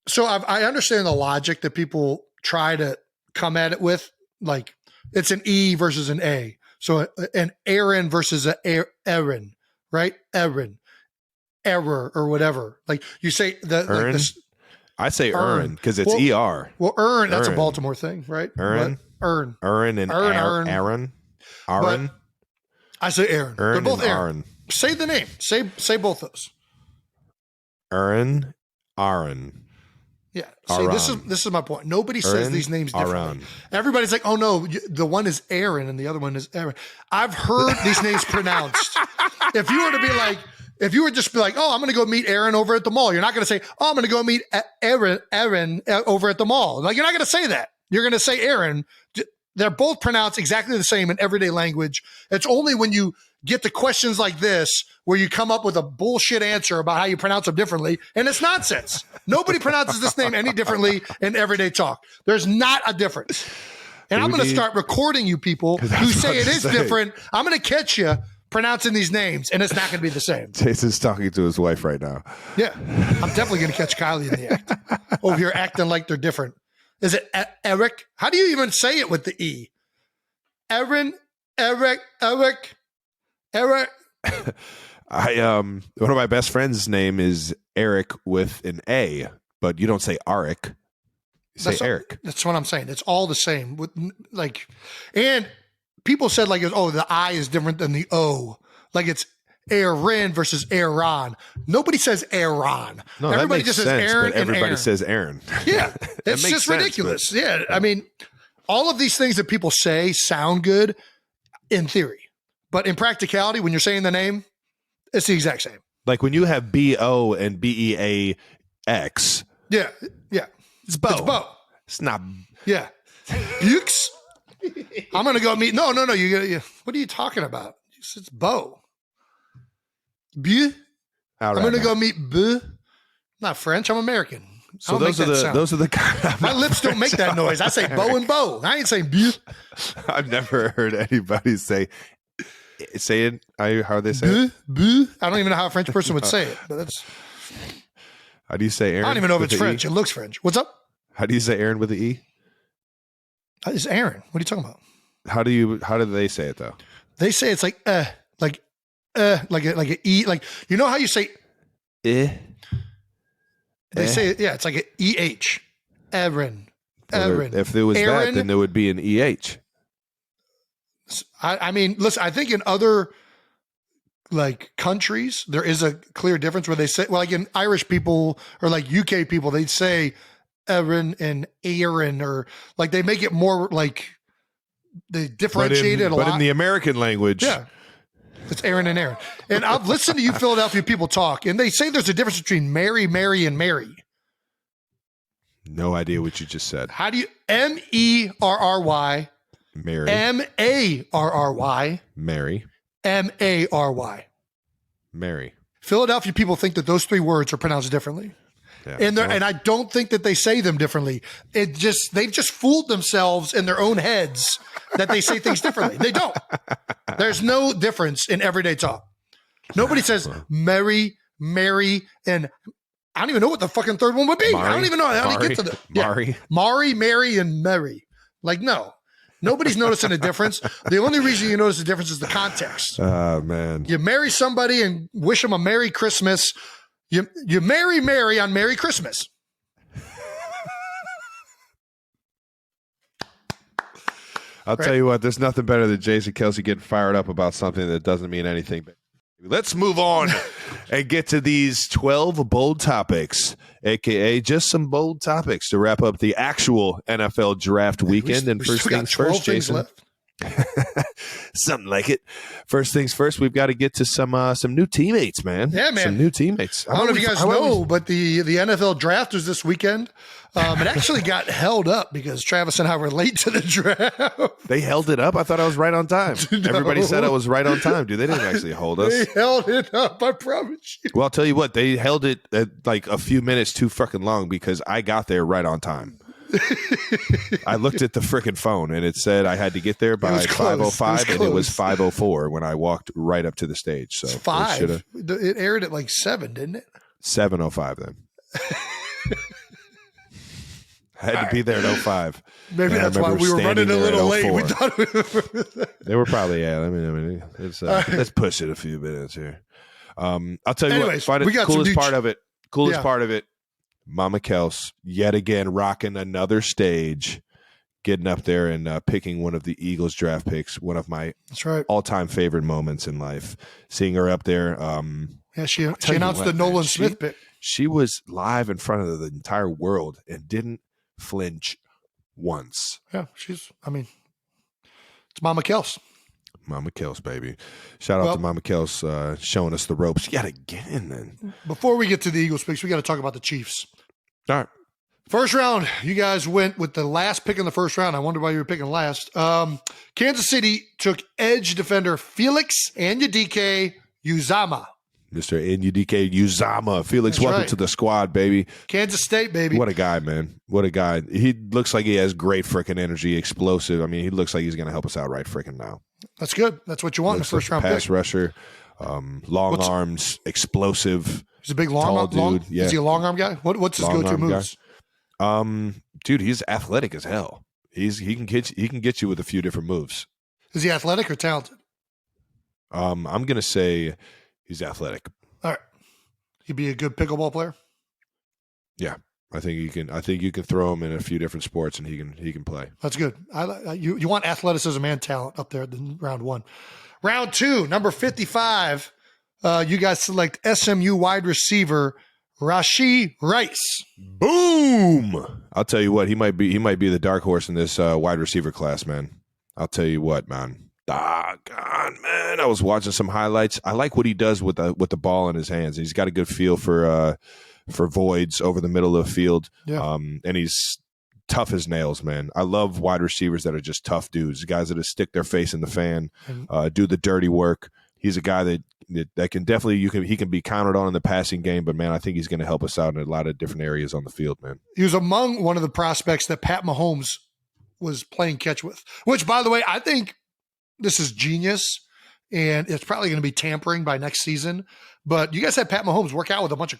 So I understand the logic that people try to come at it with, like it's an E versus an A. So an Aaron versus an Aaron, right? Aaron. Error or whatever. Like you say Earn? Like I say earn because it's ER. Well, earn, that's a Baltimore thing, right? Earn. Earn and Aaron. I say Aaron. They're both Aaron. Say the name. Say both those. Aaron. Yeah. See, this is my point. Nobody says these names differently. Everybody's like, oh no, the one is Aaron and the other one is Aaron. I've heard these names pronounced. If you were just be like, oh, I'm going to go meet Aaron over at the mall. You're not going to say, oh, I'm going to go meet Aaron over at the mall. Like, you're not going to say that. You're going to say Aaron. They're both pronounced exactly the same in everyday language. It's only when you get to questions like this where you come up with a bullshit answer about how you pronounce them differently, and it's nonsense. Nobody pronounces this name any differently in everyday talk. There's not a difference. And I'm going to start recording you people who say it is different. I'm going to catch you pronouncing these names, and it's not going to be the same. Jason's talking to his wife right now. Yeah. I'm definitely going to catch Kylie in the act. Over here acting like they're different. Is it Eric? How do you even say it with the E? Aaron, Eric. One of my best friends' name is Eric with an A, but you don't say Arik. You say Eric. That's what I'm saying. It's all the same. And people said the I is different than the O. Like it's Aaron versus Aaron. Nobody says Aaron. No, everybody just says Aaron. But everybody Aaron. says Aaron. Yeah, it's just ridiculous. Yeah, I mean, all of these things that people say sound good in theory, but in practicality, when you're saying the name, it's the exact same. Like when you have B-O and B-E-A-X. Yeah. It's Bo. It's not. Yeah. Bukes. I'm going to go meet. No. What are you talking about? It's Bo. I'm going to go meet Bo. Not French. I'm American. So those are the kind. My lips don't make that noise. I say Bo and Bo. I ain't saying Bo. I've never heard anybody say it. How they say it? Bo. I don't even know how a French person would say it, but that's. How do you say Aaron? I don't even know if it's French. It looks French. What's up? How do you say Aaron with the E? It's Aaron. What are you talking about? How do they say it though? They say it's like like an E, like you know how you say They say it's like an EH. Aaron. If there was Aaron, that, then there would be an EH. I mean, listen, I think in other like countries, there is a clear difference where they say, well, like in Irish people or like UK people, they'd say Erin and Aaron, or like they make it more like they differentiate it a lot. But in the American language, yeah, it's Aaron and Aaron. And I've listened to you Philadelphia people talk, and they say there's a difference between Mary, Mary, and Mary. No idea what you just said. How do you MERRY, Mary, MARRY, Mary, MARY. Mary. Philadelphia people think that those three words are pronounced differently. Yeah. And I don't think that they say them differently. They've just fooled themselves in their own heads that they say things differently. They don't. There's no difference in everyday talk. Nobody says Mary, Mary, and I don't even know what the fucking third one would be. Mari, I don't even know how to get to the Mari, Mary, and Mary. Like, no. Nobody's noticing a difference. The only reason you notice the difference is the context. Oh, man. You marry somebody and wish them a Merry Christmas. You marry Mary on Merry Christmas. I'll tell you what, there's nothing better than Jason Kelce getting fired up about something that doesn't mean anything. Let's move on and get to these 12 bold topics, a.k.a. just some bold topics to wrap up the actual NFL draft weekend. And first things first, Jason. Something like it. First things first, we've got to get to some new teammates, man. Yeah, man. Some new teammates. I don't know if you guys know, but the NFL draft was this weekend. It actually got held up because Travis and I were late to the draft. They held it up? I thought I was right on time. No. Everybody said I was right on time, dude. They didn't actually hold us. They held it up, I promise you. Well, I'll tell you what, they held it at like a few minutes too fucking long because I got there right on time. I looked at the freaking phone and it said I had to get there by 5:05 and it was 5:04 when I walked right up to the stage. So it's 5. It aired at like 7, didn't it? 7:05 then. I had to be there at 05. Maybe that's why we were running a little late. We thought they were probably, yeah. I mean, let's push it a few minutes here. I'll tell you what, the coolest part of it, Mama Kels, yet again, rocking another stage, getting up there and picking one of the Eagles draft picks, one of my all-time favorite moments in life. Seeing her up there. Yeah, she announced the Nolan Smith pick. She was live in front of the entire world and didn't flinch once. Yeah, it's Mama Kels. Mama Kels, baby. Shout out to Mama Kels showing us the ropes yet again. Then before we get to the Eagles picks, we got to talk about the Chiefs. All right. First round, you guys went with the last pick in the first round. I wonder why you were picking last. Kansas City took edge defender Felix Anudike Uzama. Mr. Anudike Uzama. Felix, welcome to the squad, baby. Kansas State, baby. What a guy, man. What a guy. He looks like he has great freaking energy, explosive. I mean, he looks like he's going to help us out right freaking now. That's good. That's what you want in the first round pass pick. rusher, long arms, explosive. He's a big long dude. Yeah. Is he a long arm guy? What's his go-to moves? Dude, he's athletic as hell. He can get you with a few different moves. Is he athletic or talented? I'm gonna say he's athletic. All right. He'd be a good pickleball player. Yeah. I think you can throw him in a few different sports and he can play. That's good. You want athleticism and talent up there in round 1. Round 2, number 55. You guys select SMU wide receiver Rashee Rice. Boom! I'll tell you what, he might be the dark horse in this wide receiver class, man. I'll tell you what, man. Doggone, man. I was watching some highlights. I like what he does with the ball in his hands. He's got a good feel for voids over the middle of the field. Yeah. And he's tough as nails, man. I love wide receivers that are just tough dudes, guys that just stick their face in the fan, do the dirty work. He's a guy that can definitely he can be counted on in the passing game, but man, I think he's going to help us out in a lot of different areas on the field, man. He was among one of the prospects that Pat Mahomes was playing catch with, which, by the way, I think this is genius, and it's probably going to be tampering by next season. But you guys had Pat Mahomes work out with a bunch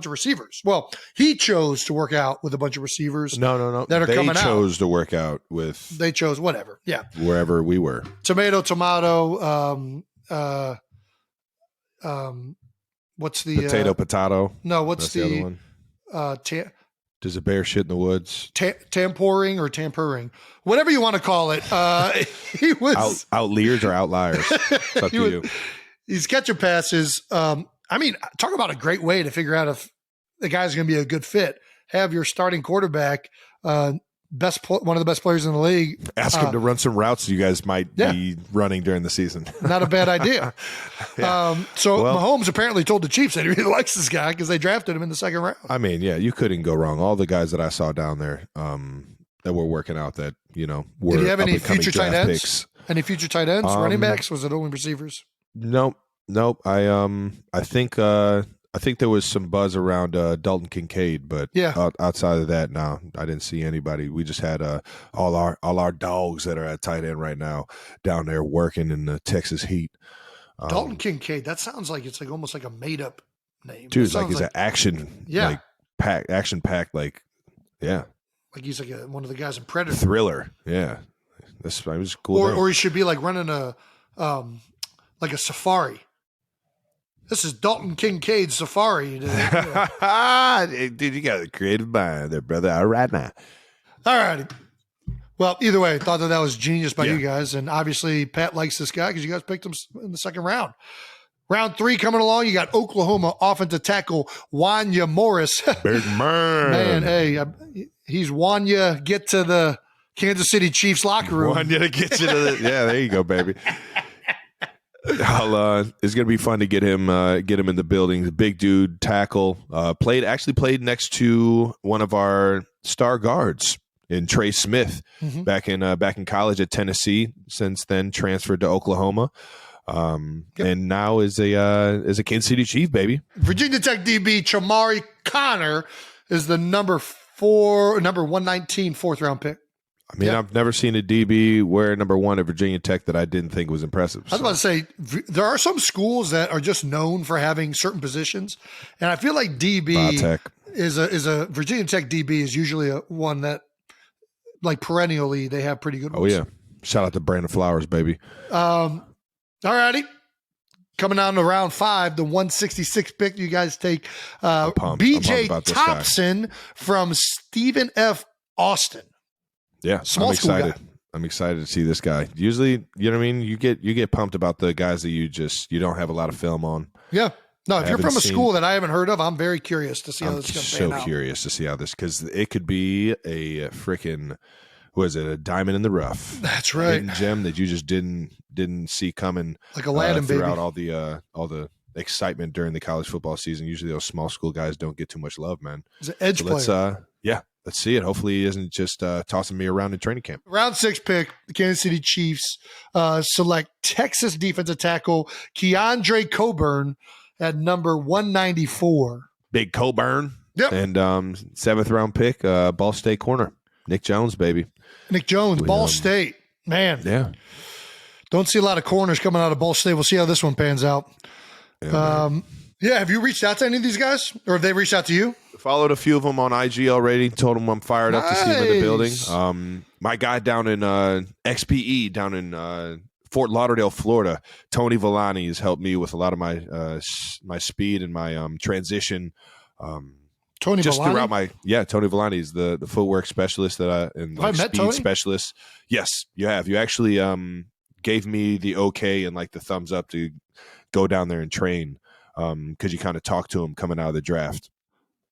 of receivers. Well, he chose to work out with a bunch of receivers. No. That are coming out. They chose to work out with. They chose whatever. Yeah. Wherever we were. Tomato. What's the potato? No, what's the other one? Does a bear shit in the woods? Tampering or tampering, whatever you want to call it. He was outliers or outliers. It's up to you. He's catching passes. I mean, talk about a great way to figure out if the guy's going to be a good fit. Have your starting quarterback, one of the best players in the league. Ask him to run some routes you guys might be running during the season. Not a bad idea. Mahomes apparently told the Chiefs that he really likes this guy because they drafted him in the second round. I mean, yeah, you couldn't go wrong. All the guys that I saw down there that were working out that, were Did he have any up-and-coming future tight draft ends? picks. Any future tight ends? Running backs? Was it only receivers? Nope. I think there was some buzz around Dalton Kincaid, but outside of that, no, I didn't see anybody. We just had all our dogs that are at tight end right now down there working in the Texas heat. Dalton Kincaid. That sounds like it's like almost like a made up name. Dude, like he's an action, action packed, like he's like one of the guys in Predator. Thriller, yeah. This was cool. Or he should be like running a safari. This is Dalton Kincaid's safari. Dude, you got a creative mind there, brother. All right now. All righty. Well, either way, I thought that was genius by you guys. And obviously, Pat likes this guy because you guys picked him in the second round. Round 3 coming along. You got Oklahoma offensive tackle Wanya Morris. Big man. Man, hey, he's Wanya. Get to the Kansas City Chiefs locker room. Wanya to get you to the. Yeah, there you go, baby. It's going to be fun to get him in the building. The big dude, tackle, played next to one of our star guards in Trey Smith back in college at Tennessee. Since then, transferred to Oklahoma, and now is a Kansas City Chief, baby. Virginia Tech DB Chamari Connor is the number 119 fourth round pick. I mean, I've never seen a DB wear number 1 at Virginia Tech that I didn't think was impressive. I was about to say, there are some schools that are just known for having certain positions. And I feel like DB is a Virginia Tech DB is usually one that, like, perennially they have pretty good ones. Oh, yeah. Shout out to Brandon Flowers, baby. All righty. Coming down to round 5, the 166 pick, you guys take B.J. Thompson from Stephen F. Austin. Yeah, I'm excited. I'm excited to see this guy. Usually, you know what I mean? You get pumped about the guys that you don't have a lot of film on. Yeah. No, if you're from a school that I haven't heard of, I'm very curious to see how this is going to pan out. I'm so curious to see how this, because it could be a freaking, a diamond in the rough. That's right. Hidden gem that you just didn't see coming. Like Aladdin, throughout baby. all the excitement during the college football season. Usually those small school guys don't get too much love, man. He's an edge player. Let's see it. Hopefully he isn't just tossing me around in training camp. Round 6 pick, the Kansas City Chiefs select Texas defensive tackle Keandre Coburn at number 194. Big Coburn. Yep. And 7th round pick, Ball State corner, Nick Jones, baby. Nick Jones, Ball State. Man. Yeah. Don't see a lot of corners coming out of Ball State. We'll see how this one pans out. Yeah, have you reached out to any of these guys? Or have they reached out to you? Followed a few of them on IG already. Told them I'm fired up to see them in the building. My guy down in XPE, down in Fort Lauderdale, Florida, Tony Villani has helped me with a lot of my my speed and my transition. Tony just Villani? throughout Tony Villani is the footwork specialist and Have I met speed Tony? specialist. Yes, you have. You actually gave me the okay and like the thumbs up to go down there and train because you kind of talked to him coming out of the draft.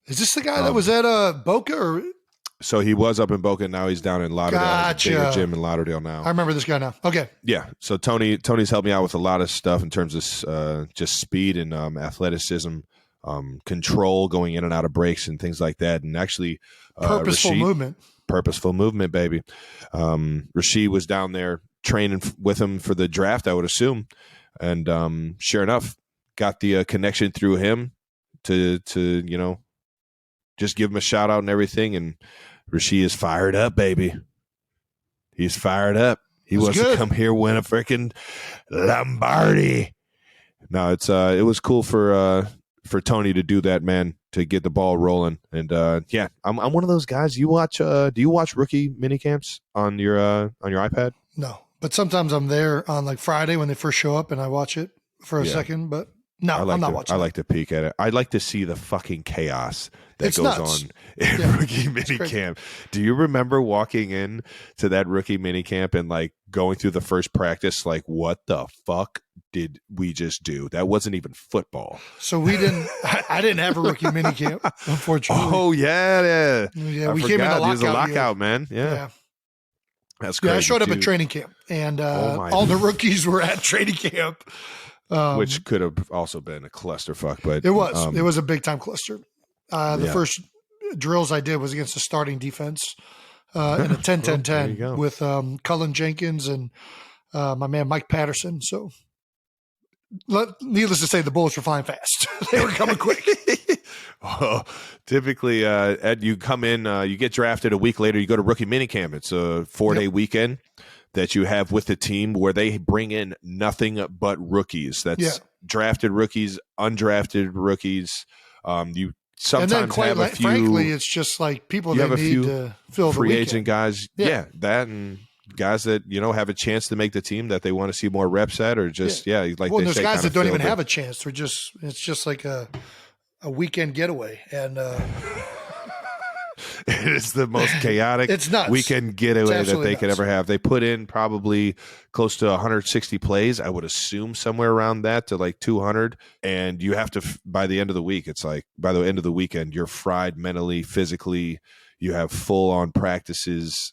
Is this the guy that was at Boca? Or? So he was up in Boca. Now he's down in Lauderdale. Gotcha. Bigger gym in Lauderdale now. I remember this guy now. Okay. Yeah. So Tony's helped me out with a lot of stuff in terms of just speed and athleticism, control, going in and out of breaks and things like that. And actually, purposeful movement, baby. Rashid was down there training with him for the draft, I would assume. And sure enough, got the connection through him to just give him a shout out and everything. And Rashid is fired up, baby. He's fired up. He wants to come here, win a freaking Lombardi. No, it was cool for Tony to do that, man, to get the ball rolling. And I'm one of those guys. Do you watch rookie minicamps on your iPad? No, but sometimes I'm there on like Friday when they first show up and I watch it for a second, but no, I'm not watching. I like to peek at it. I'd like to see the fucking chaos that goes on in rookie minicamp. Do you remember walking in to that rookie minicamp and like going through the first practice like, what the fuck did we just do? That wasn't even football. So I didn't have a rookie minicamp, unfortunately. Oh, yeah. Yeah, I we forgot. came in the It was a lockout lockout, man. Yeah. That's crazy. Yeah, I showed up too. at training camp, and my all the rookies were at training camp. Which could have also been a clusterfuck, but it was a big time cluster. The first drills I did was against the starting defense in a 10-10-10 with Cullen Jenkins and my man Mike Patterson. So, needless to say, the bullets were flying fast. They were coming quick. Well, typically, Ed, you come in, you get drafted a week later, you go to rookie minicamp. It's a 4-day weekend that you have with the team where they bring in nothing but rookies. That's drafted rookies, undrafted rookies. You sometimes have a few. Frankly, it's just like people they need to fill free the agent guys. Yeah, that and guys that have a chance to make the team that they want to see more reps at, or just like well, they there's say, guys that don't even have a chance. It's just like a weekend getaway, and it is the most chaotic it's nuts. Weekend getaway that they nuts. could ever have. They put in probably close to 160 plays. I would assume somewhere around that to like 200. And you have to, by the end of the week, it's like by the end of the weekend, you're fried mentally, physically. You have full on practices,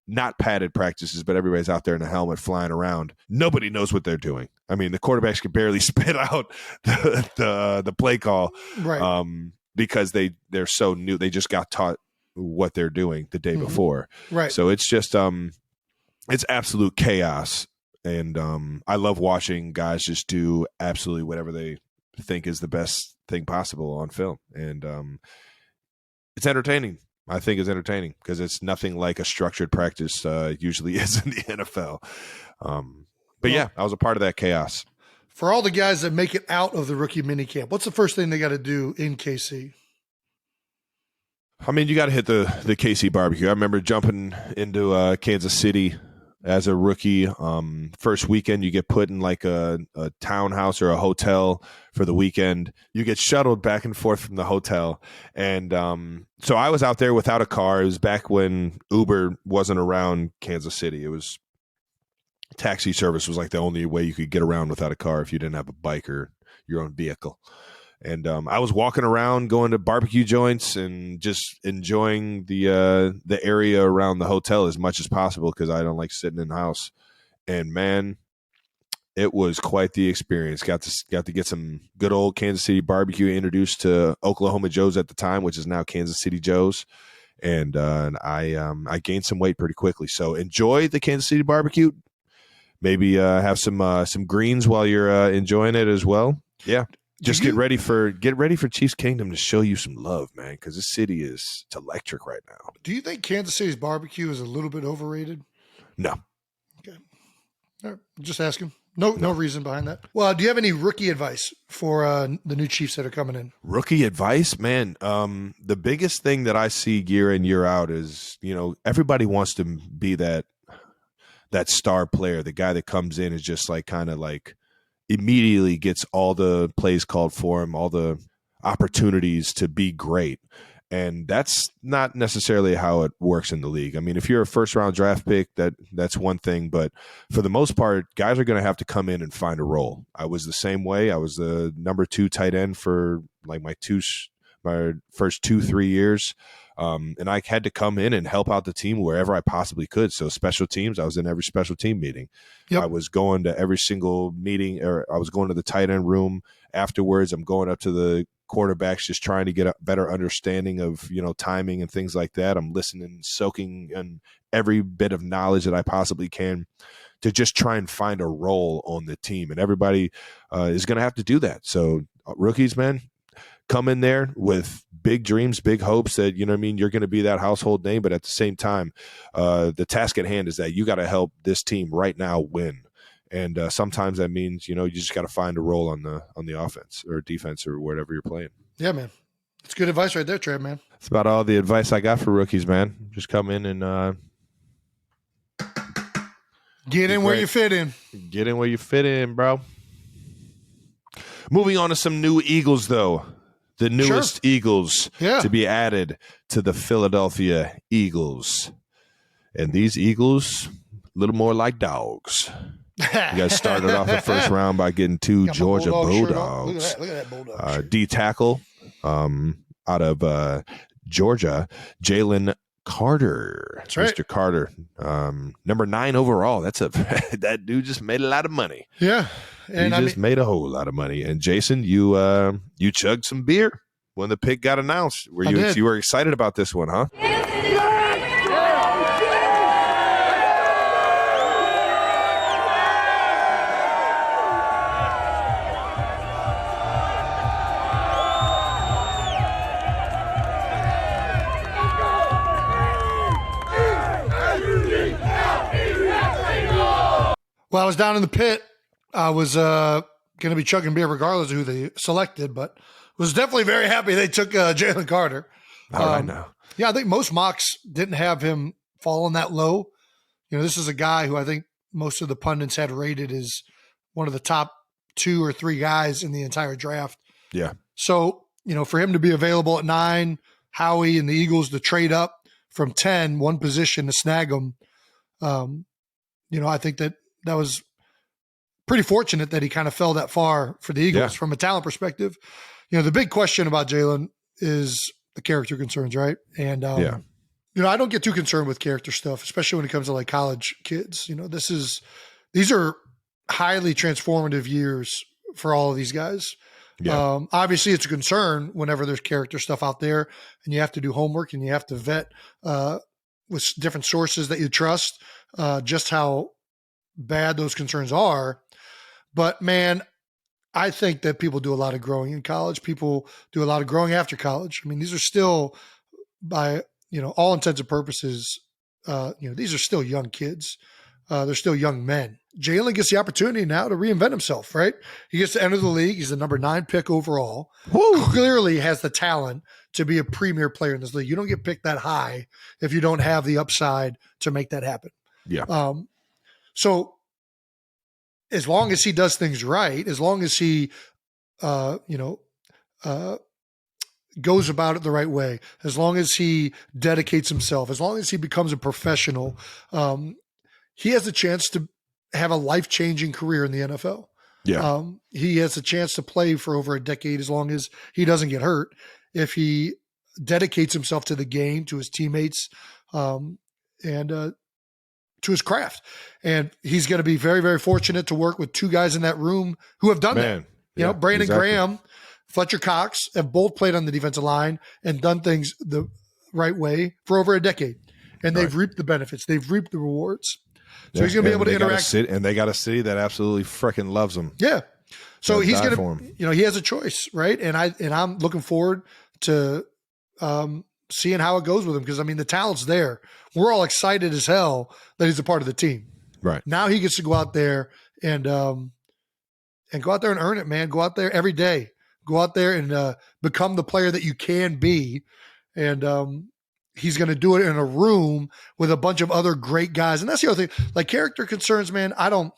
not padded practices, but everybody's out there in a helmet flying around. Nobody knows what they're doing. I mean, the quarterbacks can barely spit out the play call, right? Because they're so new. They just got taught what they're doing the day before, right? So it's just it's absolute chaos, and I love watching guys just do absolutely whatever they think is the best thing possible on film, and it's entertaining. I think it's entertaining because it's nothing like a structured practice usually is in the NFL. But yeah, I was a part of that chaos. For all the guys that make it out of the rookie minicamp, what's the first thing they got to do in KC? I mean, you got to hit the KC barbecue. I remember jumping into Kansas City as a rookie. First weekend, you get put in like a townhouse or a hotel for the weekend. You get shuttled back and forth from the hotel. And so I was out there without a car. It was back when Uber wasn't around Kansas City. It was taxi service was like the only way you could get around without a car if you didn't have a bike or your own vehicle. And I was walking around, going to barbecue joints and just enjoying the area around the hotel as much as possible because I don't like sitting in the house. And man, it was quite the experience. Got to get some good old Kansas City barbecue. Introduced to Oklahoma Joe's at the time, which is now Kansas City Joe's. And I gained some weight pretty quickly. So enjoy the Kansas City barbecue. Maybe have some greens while you're enjoying it as well. Yeah. Just get ready for Chiefs Kingdom to show you some love, man, because this city is electric right now. Do you think Kansas City's barbecue is a little bit overrated? No. Okay. All right. Just asking. No reason behind that. Well, do you have any rookie advice for the new Chiefs that are coming in? Rookie advice, man. The biggest thing that I see year in, year out is, everybody wants to be that star player, the guy that comes in is just like kind of like immediately gets all the plays called for him, all the opportunities to be great. And that's not necessarily how it works in the league. I mean, if you're a first-round draft pick, that's one thing. But for the most part, guys are going to have to come in and find a role. I was the same way. I was the number 2 tight end for like my first 2-3 years. And I had to come in and help out the team wherever I possibly could. So special teams, I was in every special team meeting. Yep. I was going to every single meeting, or I was going to the tight end room afterwards. I'm going up to the quarterbacks, just trying to get a better understanding of, timing and things like that. I'm listening, soaking in every bit of knowledge that I possibly can to just try and find a role on the team. And everybody is going to have to do that. So rookies, man, come in there with big dreams, big hopes that, you're going to be that household name. But at the same time, the task at hand is that you got to help this team right now win. And sometimes that means, you just got to find a role on the offense or defense or whatever you're playing. Yeah, man. That's good advice right there, Trev, man. That's about all the advice I got for rookies, man. Just come in and get in where you fit in. Get in where you fit in, bro. Moving on to some new Eagles, though. The newest Eagles to be added to the Philadelphia Eagles. And these Eagles, little more like dogs. You guys started off the first round by getting two Georgia Bulldogs. Look at that Bulldog. D tackle out of Georgia, Jalen Carter. That's right. Mr. Carter, number 9 overall. That dude just made a lot of money. Yeah. And he made a whole lot of money. And Jason, you chugged some beer when the pick got announced. You were excited about this one, huh? Well, I was down in the pit. I was going to be chugging beer regardless of who they selected, but was definitely very happy they took Jalen Carter. All right now. Yeah, I think most mocks didn't have him falling that low. This is a guy who I think most of the pundits had rated as one of the top 2 or 3 guys in the entire draft. Yeah. So, for him to be available at 9, Howie and the Eagles to trade up from 10, one position to snag him, I think that was pretty fortunate that he kind of fell that far for the Eagles from a talent perspective. The big question about Jalen is the character concerns, right? And, I don't get too concerned with character stuff, especially when it comes to like college kids. These are highly transformative years for all of these guys. Yeah. Obviously it's a concern whenever there's character stuff out there and you have to do homework and you have to vet with different sources that you trust just how bad those concerns are. But man, I think that people do a lot of growing in college. People do a lot of growing after college. I mean, these are still, by all intents and purposes, these are still young kids. They're still young men. Jalen gets the opportunity now to reinvent himself, right? He gets to enter the league. He's the number 9 pick overall. Woo! Clearly has the talent to be a premier player in this league. You don't get picked that high if you don't have the upside to make that happen. Yeah. So as long as he does things right, as long as he, goes about it the right way, as long as he dedicates himself, as long as he becomes a professional, he has a chance to have a life-changing career in the NFL. Yeah. He has a chance to play for over a decade as long as he doesn't get hurt. If he dedicates himself to the game, to his teammates, and to his craft. And he's going to be very, very fortunate to work with 2 guys in that room who have done that. Brandon Graham, Fletcher Cox have both played on the defensive line and done things the right way for over a decade. And they've reaped the benefits. They've reaped the rewards. So he's going to be able to interact. And they got a city that absolutely freaking loves him. Yeah. So he's going to, he has a choice, right? And I'm looking forward to seeing how it goes with him because, the talent's there. We're all excited as hell that he's a part of the team. Right. Now he gets to go out there and go out there and earn it, man. Go out there every day. Go out there and become the player that you can be. And he's going to do it in a room with a bunch of other great guys. And that's the other thing. Like character concerns, man, I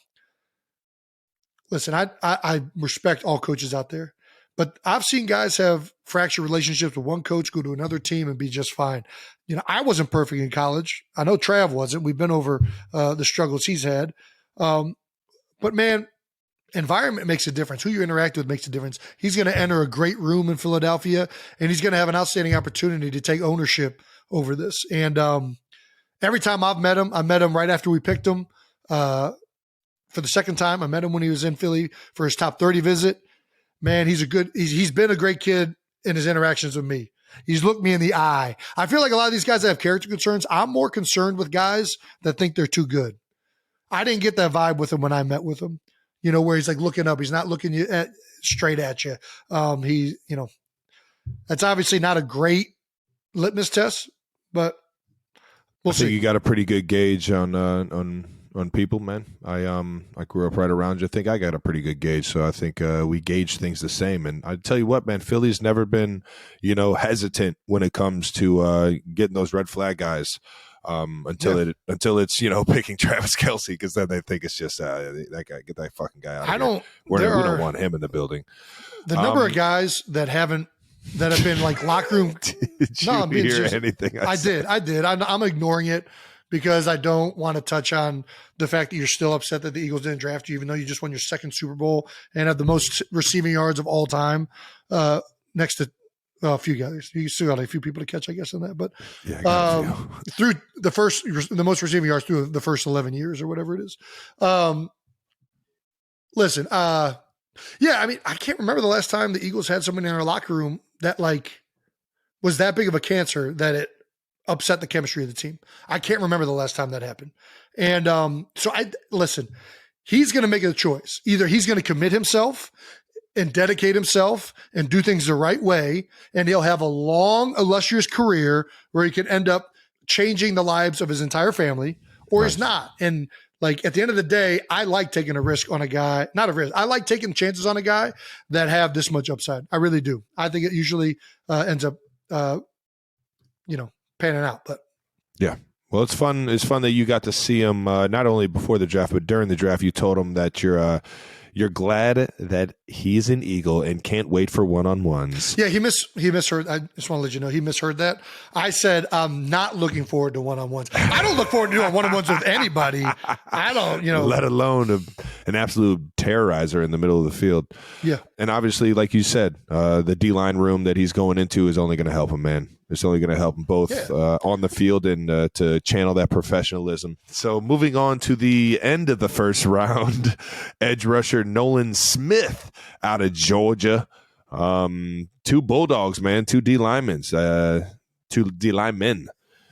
respect all coaches out there. But I've seen guys have fractured relationships with one coach, go to another team and be just fine. I wasn't perfect in college. I know Trav wasn't. We've been over the struggles he's had. But man, environment makes a difference. Who you interact with makes a difference. He's going to enter a great room in Philadelphia and he's going to have an outstanding opportunity to take ownership over this. And every time I've met him, I met him right after we picked him for the second time. I met him when he was in Philly for his top 30 visit. Man, he's been a great kid in his interactions with me. He's looked me in the eye. I feel like a lot of these guys that have character concerns, I'm more concerned with guys that think they're too good. I didn't get that vibe with him when I met with him, where he's like looking up. He's not looking straight at you. That's obviously not a great litmus test, but we'll see. I think you got a pretty good gauge on people, man. I grew up right around you. I think I got a pretty good gauge, so I think we gauge things the same. And I tell you what, man, Philly's never been, hesitant when it comes to getting those red flag guys until it's picking Travis Kelce, because then they think it's just that guy, get that fucking guy out of here. We don't want him in the building. The number of guys that have been like locker room. Did you hear anything? I did. I'm ignoring it because I don't want to touch on the fact that you're still upset that the Eagles didn't draft you, even though you just won your second Super Bowl and have the most receiving yards of all time, next to a few guys. You still got a few people to catch, I guess, on that. But through the most receiving yards through the first 11 years or whatever it is. Listen, yeah, I mean, I can't remember the last time the Eagles had someone in our locker room that was that big of a cancer that it upset the chemistry of the team. I can't remember the last time that happened. And listen, he's going to make a choice. Either he's going to commit himself and dedicate himself and do things the right way, and he'll have a long, illustrious career where he can end up changing the lives of his entire family, or he's not. And at the end of the day, I like taking a risk on a guy, not a risk. I like taking chances on a guy that have this much upside. I really do. I think it usually ends up, panning out. But yeah, well, it's fun. It's fun that you got to see him not only before the draft, but during the draft. You told him that you're glad that he's an Eagle and can't wait for one-on-ones. Yeah, he misheard. I just want to let you know he misheard that. I said I'm not looking forward to one-on-ones. I don't look forward to doing one-on-ones with anybody. I don't, let alone an absolute terrorizer in the middle of the field. Yeah, and obviously, like you said, the D-line room that he's going into is only going to help him, man. It's only going to help them both on the field and to channel that professionalism. So moving on to the end of the first round, edge rusher Nolan Smith out of Georgia. Two Bulldogs, man, two D-linemen.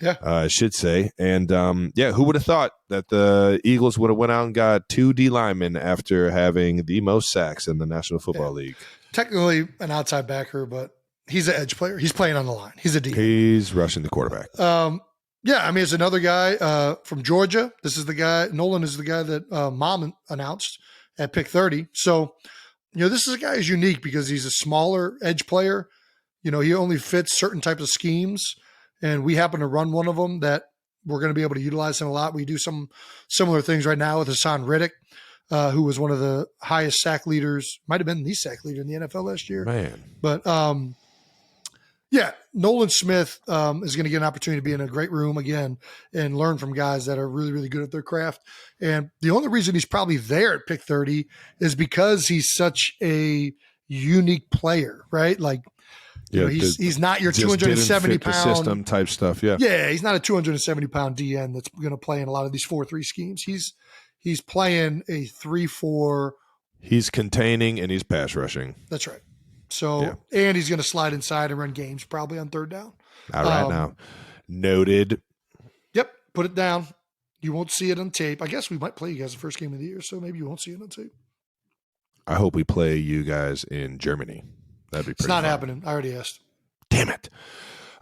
Yeah, I should say. And who would have thought that the Eagles would have went out and got two D-linemen after having the most sacks in the National Football League? Technically an outside backer, but he's an edge player. He's playing on the line. He's a D. He's rushing the quarterback. It's another guy from Georgia. This is the guy. Nolan is the guy that Mom announced at pick 30. So, this is a guy who's unique because he's a smaller edge player. He only fits certain types of schemes, and we happen to run one of them that we're going to be able to utilize him a lot. We do some similar things right now with Hassan Riddick, who was one of the highest sack leaders, might have been the sack leader in the NFL last year. Man. But, Nolan Smith is going to get an opportunity to be in a great room again and learn from guys that are really, really good at their craft. And the only reason he's probably there at pick 30 is because he's such a unique player, right? He's not your 270 pound system type stuff. Yeah. Yeah. He's not a 270 pound DN that's going to play in a lot of these 4-3 schemes. He's playing a 3-4. He's containing and he's pass rushing. That's right. So, and he's going to slide inside and run games probably on third down. All right, now. Noted. Yep. Put it down. You won't see it on tape. I guess we might play you guys the first game of the year, so maybe you won't see it on tape. I hope we play you guys in Germany. That'd be pretty It's not fun. happening. I already asked. Damn it.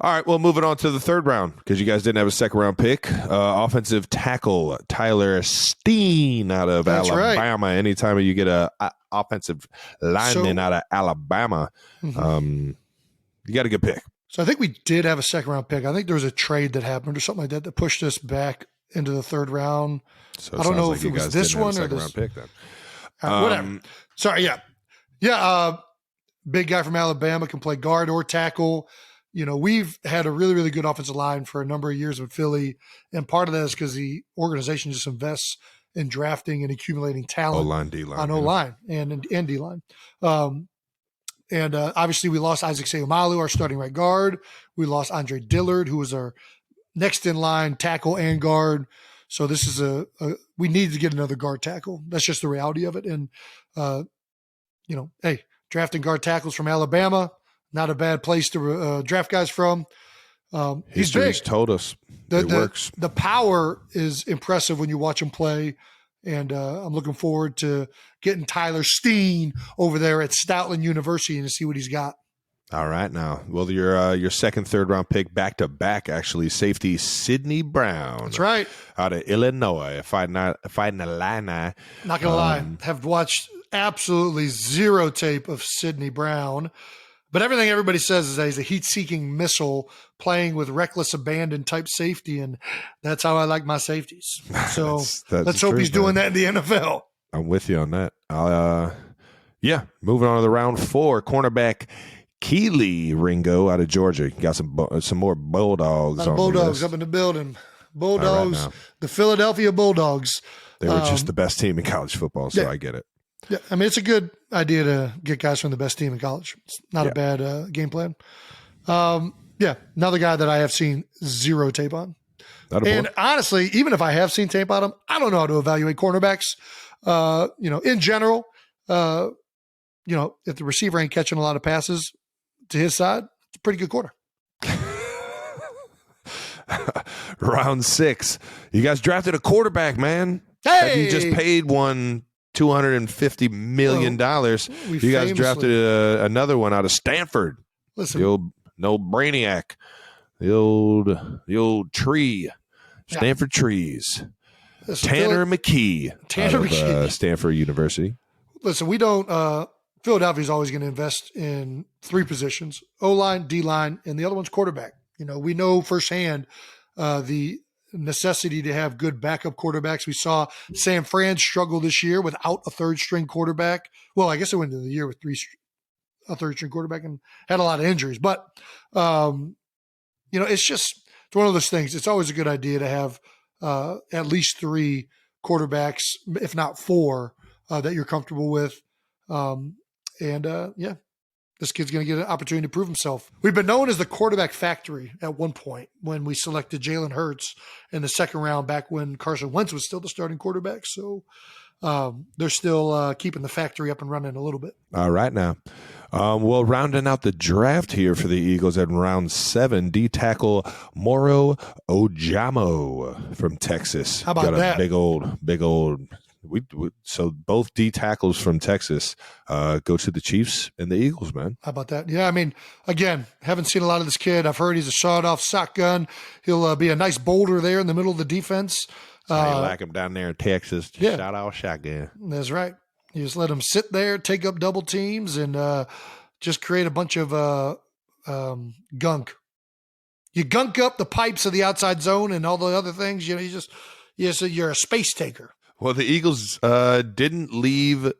All right, well, moving on to the third round because you guys didn't have a second round pick. Offensive tackle Tyler Steen out of Alabama. Right. Anytime you get a offensive lineman out of Alabama, you got a good pick. So I think we did have a second round pick. I think there was a trade that happened or something like that pushed us back into the third round. So I don't know if it was this one or this round pick then. Whatever. Sorry, yeah. Big guy from Alabama, can play guard or tackle. We've had a really, really good offensive line for a number of years with Philly, and part of that is because the organization just invests in drafting and accumulating talent O-line, D-line, on O-line and D-line. Obviously, we lost Isaac Seumalo, our starting right guard. We lost Andre Dillard, who was our next in line tackle and guard. So this is we need to get another guard tackle. That's just the reality of it. And, drafting guard tackles from Alabama, not a bad place to draft guys from. He's big. History's told us it works. The power is impressive when you watch him play, and I'm looking forward to getting Tyler Steen over there at Stoutland University and to see what he's got. All right, now, well, your second, third round pick back to back, actually, safety Sidney Brown. That's right, out of Illinois, fighting the line. Not gonna lie, have watched absolutely zero tape of Sidney Brown. But everything everybody says is that he's a heat-seeking missile playing with reckless abandon type safety, and that's how I like my safeties. So let's hope he's doing that in the NFL. I'm with you on that. Moving on to the round 4, cornerback Keely Ringo out of Georgia. Got some more Bulldogs. Bulldogs up in the building. Bulldogs, now. the Philadelphia Bulldogs. They were just the best team in college football, so yeah. I get it. Yeah, I mean, it's a good idea to get guys from the best team in college. It's not a bad game plan. Another guy that I have seen zero tape on. And honestly, even if I have seen tape on him, I don't know how to evaluate cornerbacks. In general, if the receiver ain't catching a lot of passes to his side, it's a pretty good corner. Round 6. You guys drafted a quarterback, man. Hey! You just paid one $250 million. You guys drafted another one out of Stanford. Listen, the old brainiac, the old tree, Stanford trees. Listen, Tanner McKee, McKee. Stanford University. Listen, we don't. Philadelphia's always going to invest in 3 positions: O-line, D-line, and the other one's quarterback. We know firsthand the necessity to have good backup quarterbacks. We saw San Fran struggle this year without a third-string quarterback. Well, I guess they went into the year with a third-string quarterback and had a lot of injuries. But, it's one of those things. It's always a good idea to have at least 3 quarterbacks, if not 4, that you're comfortable with. This kid's going to get an opportunity to prove himself. We've been known as the quarterback factory at one point when we selected Jalen Hurts in the second round back when Carson Wentz was still the starting quarterback. So they're still keeping the factory up and running a little bit. All right now. Rounding out the draft here for the Eagles at round 7, D tackle Moro Ojamo from Texas. How about that? Big old. So both D tackles from Texas go to the Chiefs and the Eagles, man. How about that? Yeah, I mean, again, haven't seen a lot of this kid. I've heard he's a sawed-off shotgun. He'll be a nice boulder there in the middle of the defense. You like him down there in Texas. Shout-off shotgun. That's right. You just let him sit there, take up double teams, and just create a bunch of gunk. You gunk up the pipes of the outside zone and all the other things. You're a space taker. Well, the Eagles didn't leave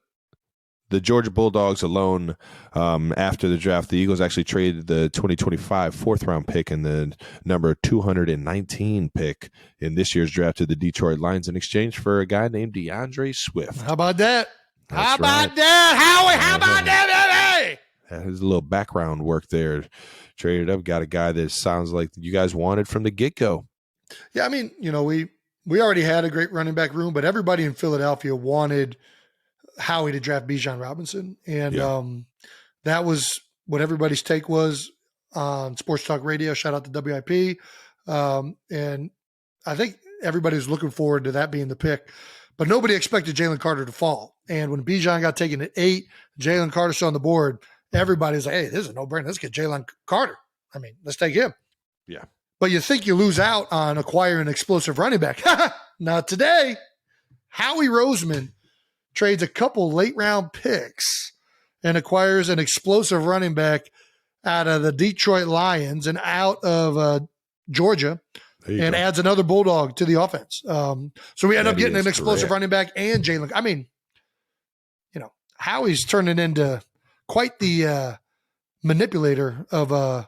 the Georgia Bulldogs alone after the draft. The Eagles actually traded the 2025 4th-round pick and the number 219 pick in this year's draft to the Detroit Lions in exchange for a guy named DeAndre Swift. How about that? That's how about right. that, Howie? How about that? There's a little background work there. Traded up, got a guy that sounds like you guys wanted from the get-go. Yeah, I mean, we already had a great running back room, but everybody in Philadelphia wanted Howie to draft Bijan Robinson. And that was what everybody's take was on Sports Talk Radio. Shout out to WIP. And I think everybody was looking forward to that being the pick. But nobody expected Jalen Carter to fall. And when Bijan got taken at 8, Jalen Carter's on the board, everybody's like, hey, this is a no-brainer. Let's get Jalen Carter. I mean, let's take him. Yeah. But you think you lose out on acquiring an explosive running back. Not today. Howie Roseman trades a couple late-round picks and acquires an explosive running back out of the Detroit Lions and out of Georgia and adds another Bulldog to the offense. So we end up getting an explosive running back and Jalen. I mean, Howie's turning into quite the manipulator of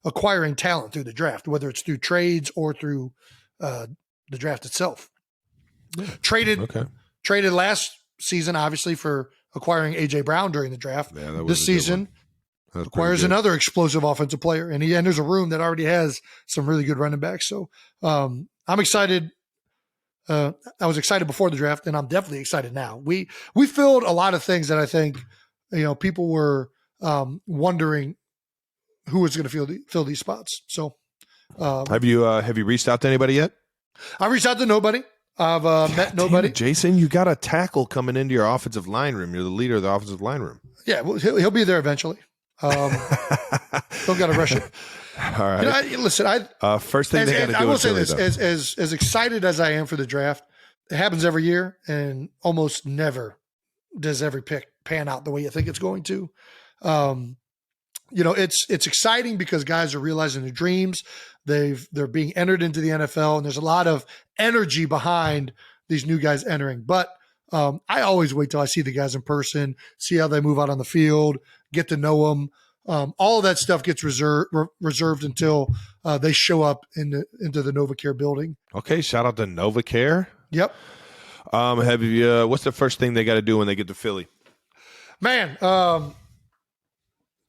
acquiring talent through the draft, whether it's through trades or through the draft itself. Traded last season, obviously, for acquiring A.J. Brown during the draft. Yeah, this season acquires another explosive offensive player, and he enters a room that already has some really good running backs. So I'm excited. I was excited before the draft, and I'm definitely excited now. We filled a lot of things that I think people were wondering who was going to fill these spots. So, have you reached out to anybody yet? I reached out to nobody. I've met nobody. Damn it, Jason, you got a tackle coming into your offensive line room. You're the leader of the offensive line room. Yeah, well, he'll be there eventually. Don't got to rush it. All right. Listen, first thing they got to do. I will say this: as excited as I am for the draft, it happens every year, and almost never does every pick pan out the way you think it's going to. It's exciting because guys are realizing their dreams. They're being entered into the NFL, and there's a lot of energy behind these new guys entering. But I always wait till I see the guys in person, see how they move out on the field, get to know them. All of that stuff gets reserved until they show up into the NovaCare building. Okay, shout out to NovaCare. Yep. Have you? What's the first thing they got to do when they get to Philly? Man,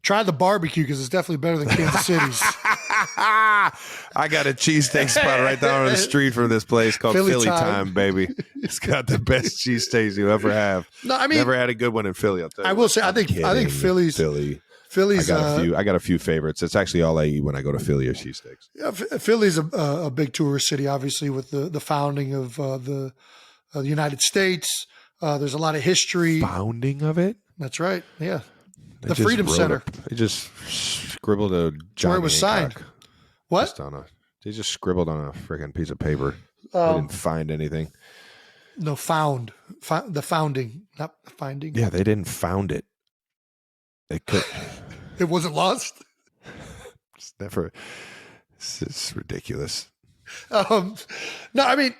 try the barbecue because it's definitely better than Kansas City's. I got a cheesesteak spot right down the street from this place called Philly Time, baby. It's got the best cheesesteaks you ever have. No, I mean, never had a good one in Philly. I'll tell you. I will say, I think Philly's. I got a few favorites. It's actually all I eat when I go to Philly or cheesesteaks. Yeah, Philly's a big tourist city, obviously, with the founding of the United States. There's a lot of history. Founding of it? That's right. Yeah. The Freedom Center. They just scribbled a Johnny where it was signed. What? They just scribbled on a freaking piece of paper. They didn't find anything. No, found. The founding, not the finding. Yeah, they didn't found it. They could. It wasn't lost? It's never. It's ridiculous. No, I mean,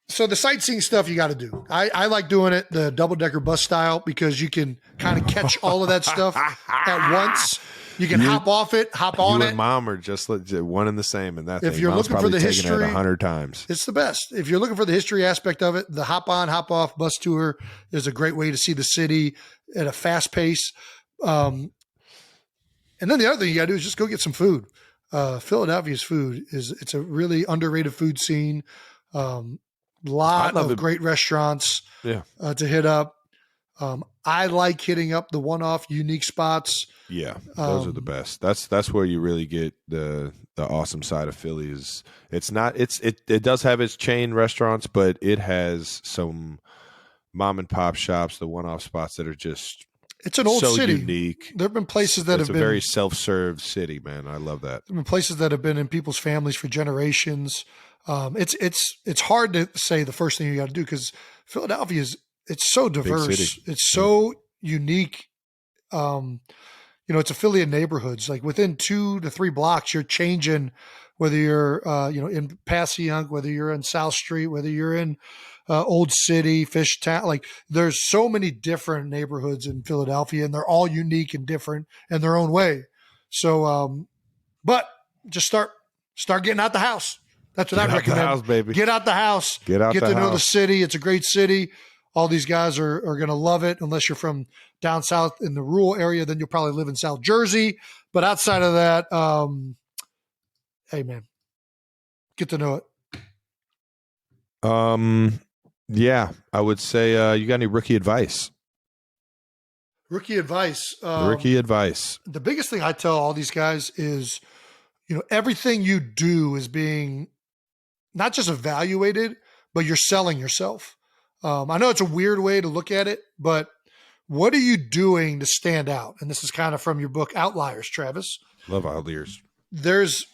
so the sightseeing stuff you got to do. I like doing it the double-decker bus style because you can kind of catch all of that stuff at once. You can hop off it, hop on you it. And Mom are just one and the same in that. If thing. you're Mom's looking for the taken history, it 100 times. It's the best. If you're looking for the history aspect of it, the hop on, hop off bus tour is a great way to see the city at a fast pace. And then the other thing you got to do is just go get some food. Philadelphia's food it's a really underrated food scene. Lot of great restaurants to hit up. I like hitting up the one-off unique spots. Yeah, those are the best. That's where you really get the awesome side of Philly. It does have its chain restaurants, but it has some mom and pop shops, the one-off spots that are just it's an old city. Unique. There have been places that it's a very self-serve city, man. I love that. There have been places that have been in people's families for generations. It's hard to say the first thing you got to do because Philadelphia it's so diverse. It's so unique. It's a Philly of neighborhoods. Like within 2 to 3 blocks, you're changing whether you're in Passyunk, whether you're in South Street, whether you're in Old City, Fishtown. Like there's so many different neighborhoods in Philadelphia, and they're all unique and different in their own way. So, but just start getting out the house. That's what I recommend. Get out the house, baby. Get out the house. Get to know the city. It's a great city. All these guys are going to love it. Unless you're from down south in the rural area, then you'll probably live in South Jersey. But outside of that, hey man, get to know it. Yeah, I would say you got any rookie advice? Rookie advice. Rookie advice. The biggest thing I tell all these guys is, everything you do is being not just evaluated, but you're selling yourself. I know it's a weird way to look at it, but what are you doing to stand out? And this is kind of from your book, Outliers, Travis. Love Outliers. There's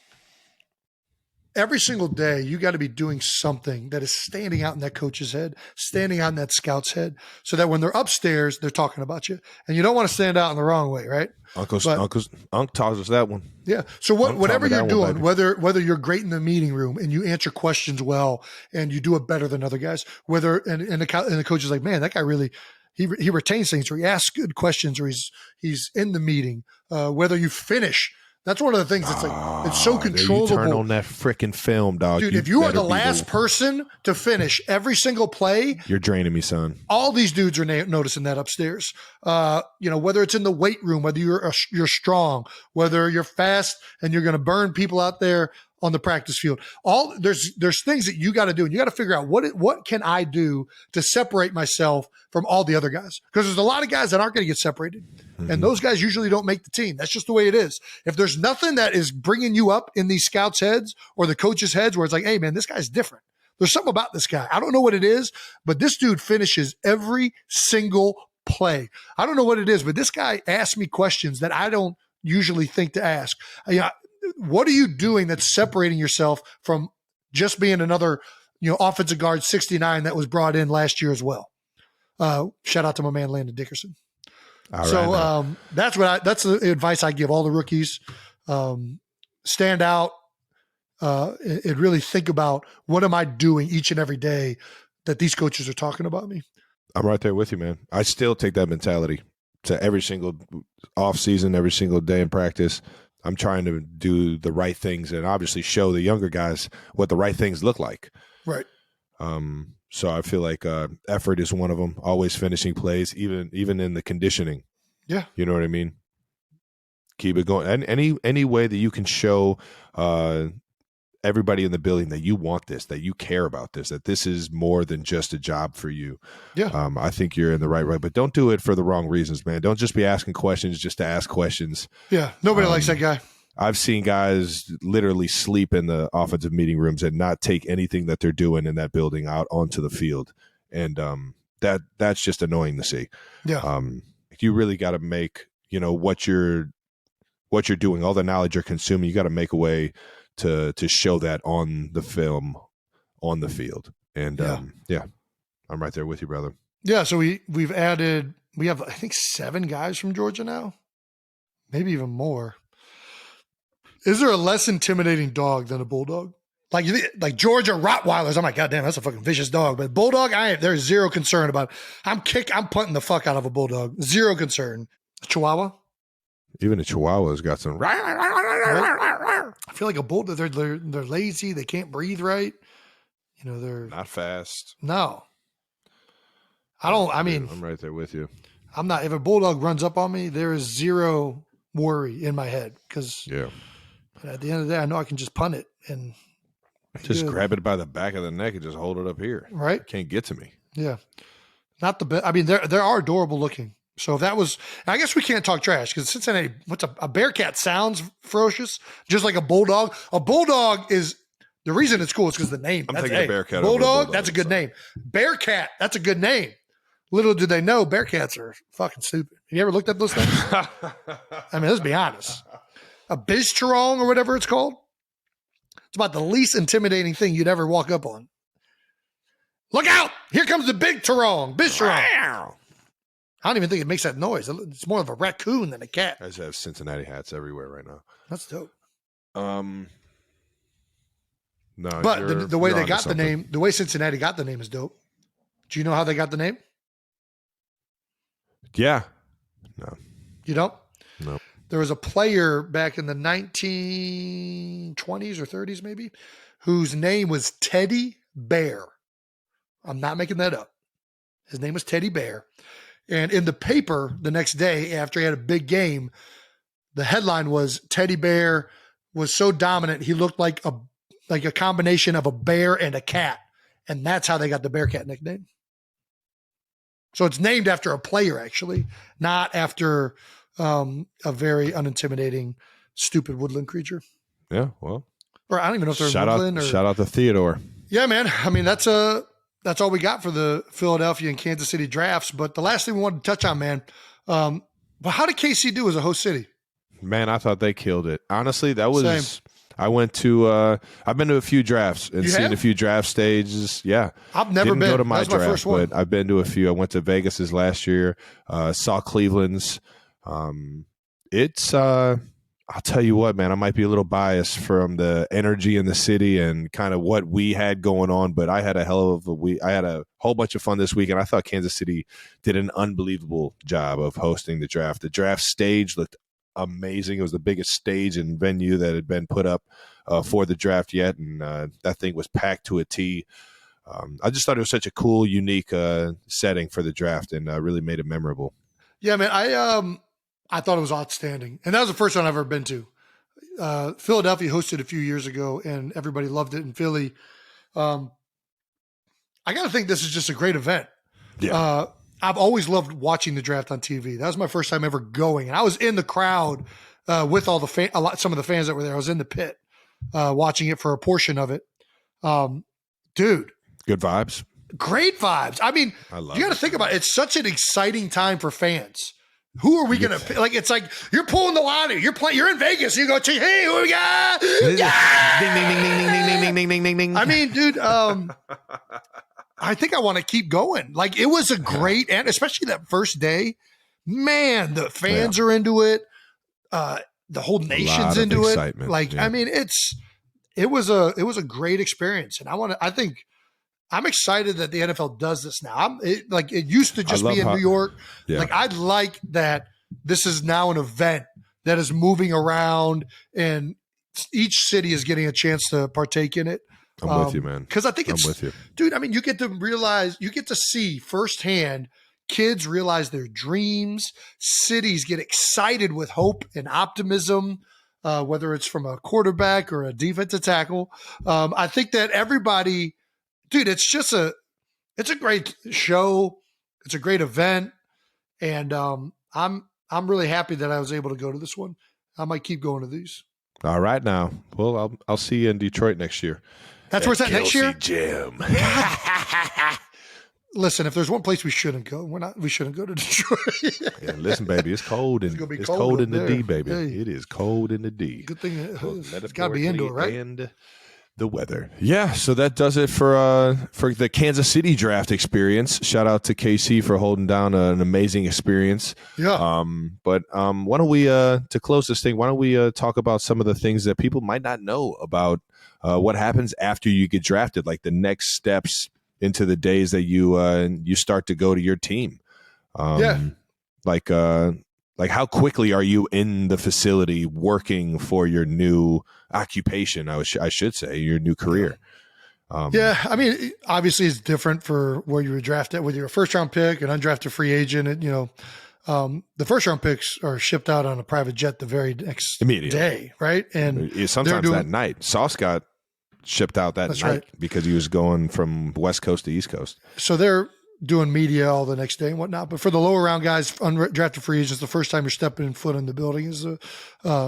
every single day you got to be doing something that is standing out in that coach's head, standing out in that scout's head, so that when they're upstairs, they're talking about you. And you don't want to stand out in the wrong way, right? Unc taught us that one. Yeah. So whatever you're doing, whether you're great in the meeting room and you answer questions well and you do it better than other guys, and the coach is like, man, that guy really he retains things, or he asks good questions, or he's in the meeting. Whether you finish. That's one of the things that's like, it's so controllable. You turn on that freaking film, dog. Dude, if you are the last person to finish every single play, you're draining me, son. All these dudes are noticing that upstairs. Whether it's in the weight room, whether you're strong, whether you're fast and you're going to burn people out there on the practice field. There's things that you got to do, and you got to figure out what can I do to separate myself from all the other guys, because there's a lot of guys that aren't going to get separated, and those guys usually don't make the team. That's just the way it is. If there's nothing that is bringing you up in these scouts' heads or the coaches' heads, where it's like, hey man, this guy's different. There's something about this guy. I don't know what it is, but this dude finishes every single play. I don't know what it is, but this guy asks me questions that I don't usually think to ask. What are you doing that's separating yourself from just being another, offensive guard 69 that was brought in last year as well? Shout out to my man Landon Dickerson. That's the advice I give all the rookies. Stand out and really think about, what am I doing each and every day that these coaches are talking about me? I'm right there with you, man. I still take that mentality to every single off season, every single day in practice. I'm trying to do the right things and obviously show the younger guys what the right things look like. Right. So I feel like effort is one of them. Always finishing plays, even in the conditioning. Yeah. You know what I mean? Keep it going. And any way that you can show everybody in the building that you want this, that you care about this, that this is more than just a job for you. Yeah. I think you're in the right way, but don't do it for the wrong reasons, man. Don't just be asking questions just to ask questions. Yeah. Nobody likes that guy. I've seen guys literally sleep in the offensive meeting rooms and not take anything that they're doing in that building out onto the field. And that's just annoying to see. Yeah. You really got to make, what you're doing, all the knowledge you're consuming, you got to make a way to show that on the film, on the field. And I'm right there with you, brother. Yeah. So we have, I think, 7 guys from Georgia now, maybe even more. Is there a less intimidating dog than a bulldog? Like Georgia Rottweilers, I'm like, God damn, that's a fucking vicious dog. But bulldog, there's zero concern about it. I'm punting the fuck out of a bulldog. Zero concern. Chihuahua? Even a Chihuahua's got some. Right? I feel like a bulldog, they're lazy. They can't breathe right. They're not fast. No. I'm right there with you. I'm not. If a bulldog runs up on me, there is zero worry in my head because at the end of the day, I know I can just punt it and just grab it by the back of the neck and just hold it up here. Right? It can't get to me. Yeah. Not the best. I mean, they are adorable looking. So if that was, I guess we can't talk trash because Cincinnati, a Bearcat sounds ferocious, just like a bulldog. A bulldog is, the reason it's cool is because the name. I'm thinking of Bearcat. Bulldog, that's a good name. Bearcat, that's a good name. Little do they know, Bearcats are fucking stupid. Have you ever looked at those things? I mean, let's be honest. A Bizturong or whatever it's called. It's about the least intimidating thing you'd ever walk up on. Look out! Here comes the big Turong. Bizturong. I don't even think it makes that noise. It's more of a raccoon than a cat. I just have Cincinnati hats everywhere right now. That's dope. No, but the way they got the name, the way Cincinnati got the name is dope. Do you know how they got the name? Yeah. No. You don't? No. There was a player back in the 1920s or 30s maybe whose name was Teddy Bear. I'm not making that up. His name was Teddy Bear. And in the paper the next day after he had a big game, the headline was Teddy Bear was so dominant he looked like a combination of a bear and a cat. And that's how they got the Bearcat nickname. So it's named after a player, actually, not after a very unintimidating, stupid woodland creature. Yeah, well. Or I don't even know if they're woodland. Shout out to Theodore. Yeah, man. I mean, that's all we got for the Philadelphia and Kansas City drafts. But the last thing we wanted to touch on, man, but how did KC do as a host city? Man, I thought they killed it. Honestly, that was... Same. I went to I've been to a few drafts and seen a few draft stages. Yeah. I've never been. Go to my That's draft, my first one. but I've been to a few. I went to Vegas's last year, saw Cleveland's. It's I'll tell you what, man, I might be a little biased from the energy in the city and kind of what we had going on, but I had a hell of a week. I had a whole bunch of fun this week, and I thought Kansas City did an unbelievable job of hosting the draft. The draft stage looked amazing. It was the biggest stage and venue that had been put up for the draft yet, and that thing was packed to a T. I just thought it was such a cool, unique setting for the draft, and really made it memorable. Yeah, man, I thought it was outstanding, and that was the first one I've ever been to. Philadelphia hosted a few years ago, and everybody loved it in Philly. I got to think this is just a great event. Yeah. I've always loved watching the draft on TV. That was my first time ever going. And I was in the crowd with all the some of the fans that were there. I was in the pit watching it for a portion of it. Dude. Good vibes. Great vibes. I mean, you got to think about it. It's such an exciting time for fans. Who are we going to – like it's like you're pulling the lottery. You're in Vegas. You go, hey, who we got? Yeah! Ding, ding, ding, ding, ding, ding, ding, ding, ding, ding. I mean, dude, I think I want to keep going. Like it was a great, and especially that first day, man, the fans are into it. The whole nation's into it. Like, I mean, it was a great experience. And I think I'm excited that the NFL does this now. It used to just be in New York. Yeah. Like, I'd like that this is now an event that is moving around and each city is getting a chance to partake in it. I'm with you, man. Because I think I'm with you. Dude, I mean, you get to see firsthand kids realize their dreams, cities get excited with hope and optimism, whether it's from a quarterback or a defensive tackle. I think that everybody, dude, it's a great show. It's a great event. And I'm really happy that I was able to go to this one. I might keep going to these. All right, now. Well, I'll see you in Detroit next year. That's where it's at next year? Kelce Jam. Listen, if there's one place we shouldn't go, we shouldn't go to Detroit. Yeah, listen, baby, it's cold and it's cold in the there. D, baby. Hey. It is cold in the D. Good thing it's got to be indoor, right? And the weather. Yeah, so that does it for the Kansas City draft experience. Shout out to KC for holding down an amazing experience. Yeah. But why don't we to close this thing? Why don't we talk about some of the things that people might not know about what happens after you get drafted, like the next steps into the days that you start to go to your team. Like how quickly are you in the facility working for your new occupation? I should say your new career. I mean, obviously it's different for where you were drafted, whether you're a first round pick, an undrafted free agent. And, the first round picks are shipped out on a private jet the very next day, right? And sometimes that night. Sauce got shipped out that night, right, because he was going from West Coast to East Coast. So they're doing media all the next day and whatnot. But for the lower round guys, undrafted free agents, the first time you're stepping foot in the building is a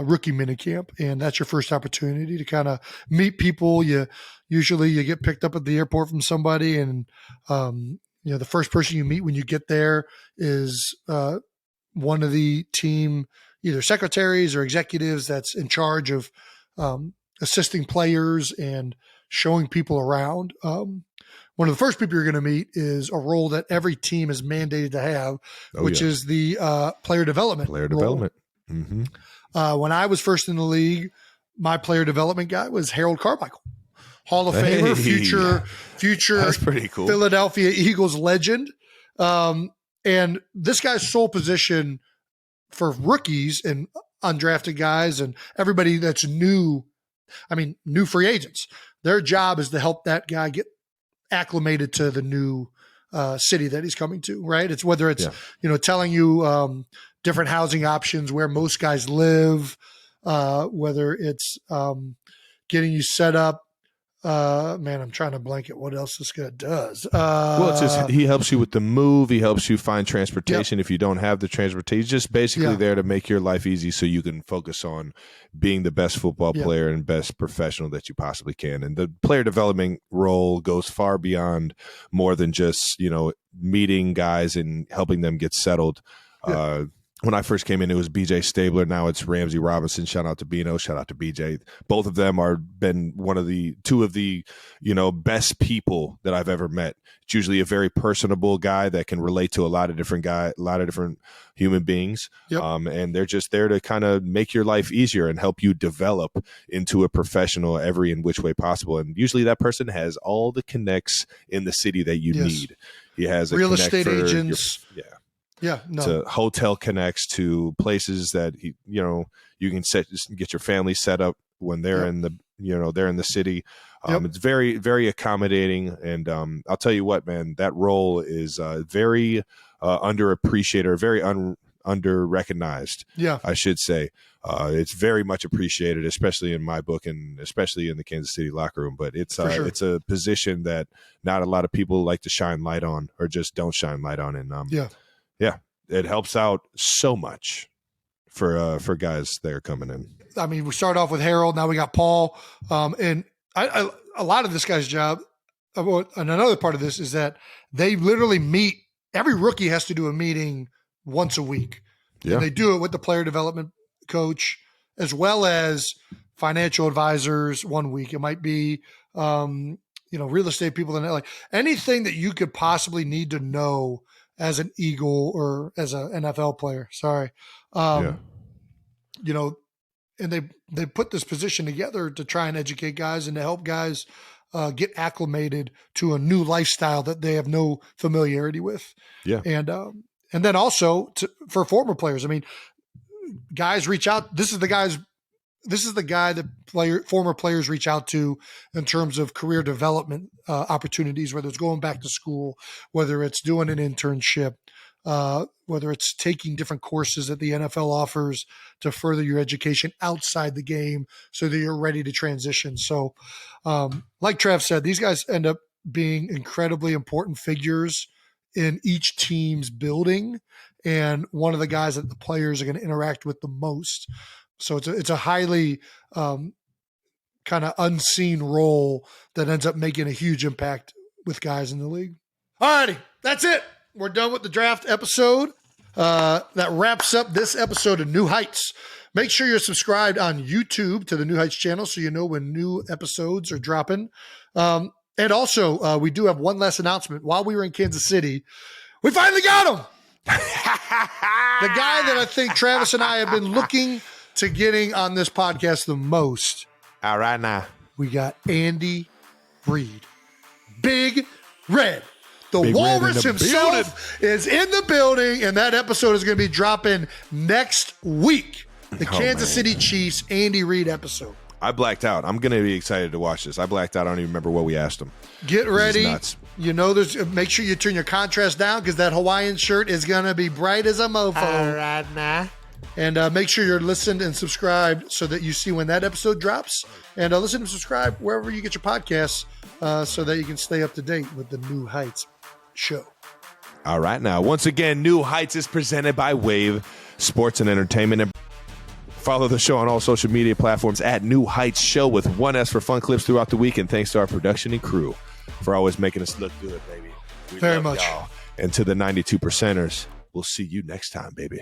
rookie minicamp. And that's your first opportunity to kind of meet people. Usually you get picked up at the airport from somebody, and the first person you meet when you get there is one of the team, either secretaries or executives that's in charge of assisting players and showing people around. One of the first people you're going to meet is a role that every team is mandated to have, which is the player development. Player role. development. Mm-hmm. When I was first in the league, my player development guy was Harold Carmichael, Hall of Famer, future That's pretty cool. Philadelphia Eagles legend. And this guy's sole position for rookies and undrafted guys and everybody that's new free agents, their job is to help that guy get acclimated to the new city that he's coming to, right? It's whether it's, telling you different housing options, where most guys live, whether it's getting you set up. I'm trying to blank it. What else this guy does? Well, it's just he helps you with the move. He helps you find transportation if you don't have the transportation. He's just basically there to make your life easy so you can focus on being the best football player and best professional that you possibly can. And the player development role goes far beyond more than just, meeting guys and helping them get settled. When I first came in, it was BJ Stabler. Now it's Ramsey Robinson. Shout out to Bino. Shout out to BJ. Both of them are been two of the, best people that I've ever met. It's usually a very personable guy that can relate to a lot of different human beings. And they're just there to kind of make your life easier and help you develop into a professional every in which way possible. And usually that person has all the connects in the city that you need. He has a real estate agents. To hotel connects, to places that you can get your family set up when they're in the they're in the city. It's very, very accommodating, and I'll tell you what, man, that role is very underappreciated, or very under recognized. I should say. It's very much appreciated, especially in my book and especially in the Kansas City locker room. But it's it's a position that not a lot of people like to shine light on, or just don't shine light on, and it helps out so much for guys that are coming in. I mean, we start off with Harold. Now we got Paul. And a lot of this guy's job, and another part of this, is that they literally meet. Every rookie has to do a meeting once a week. Yeah. And they do it with the player development coach, as well as financial advisors 1 week. It might be, real estate people, and like anything that you could possibly need to know as an Eagle or as an NFL player. And they put this position together to try and educate guys and to help guys get acclimated to a new lifestyle that they have no familiarity with. Yeah. And then also for former players, I mean, guys reach out. This is the guy that former players reach out to in terms of career development opportunities, whether it's going back to school, whether it's doing an internship, whether it's taking different courses that the NFL offers to further your education outside the game so that you're ready to transition. So like Trav said, these guys end up being incredibly important figures in each team's building, and one of the guys that the players are going to interact with the most. So it's a highly kind of unseen role that ends up making a huge impact with guys in the league. All righty, that's it. We're done with the draft episode. That wraps up this episode of New Heights. Make sure you're subscribed on YouTube to the New Heights channel so you know when new episodes are dropping. And also, we do have one last announcement. While we were in Kansas City, we finally got him. The guy that I think Travis and I have been looking to getting on this podcast the most. All right, now. We got Andy Reid. Big Red. The Big Walrus Red in the himself is in the building, and that episode is going to be dropping next week. The Kansas City Chiefs, Andy Reid episode. I blacked out. I'm going to be excited to watch this. I blacked out. I don't even remember what we asked him. Get ready. Nuts. You know, make sure you turn your contrast down because that Hawaiian shirt is going to be bright as a mofo. All right, now. And make sure you're listened and subscribed so that you see when that episode drops. And listen and subscribe wherever you get your podcasts so that you can stay up to date with the New Heights show. All right, now. Once again, New Heights is presented by Wave Sports and Entertainment. And follow the show on all social media platforms at New Heights Show with one S for fun clips throughout the week. And thanks to our production and crew for always making us look good, baby. We Very love much. y'all. And to the 92%ers, we'll see you next time, baby.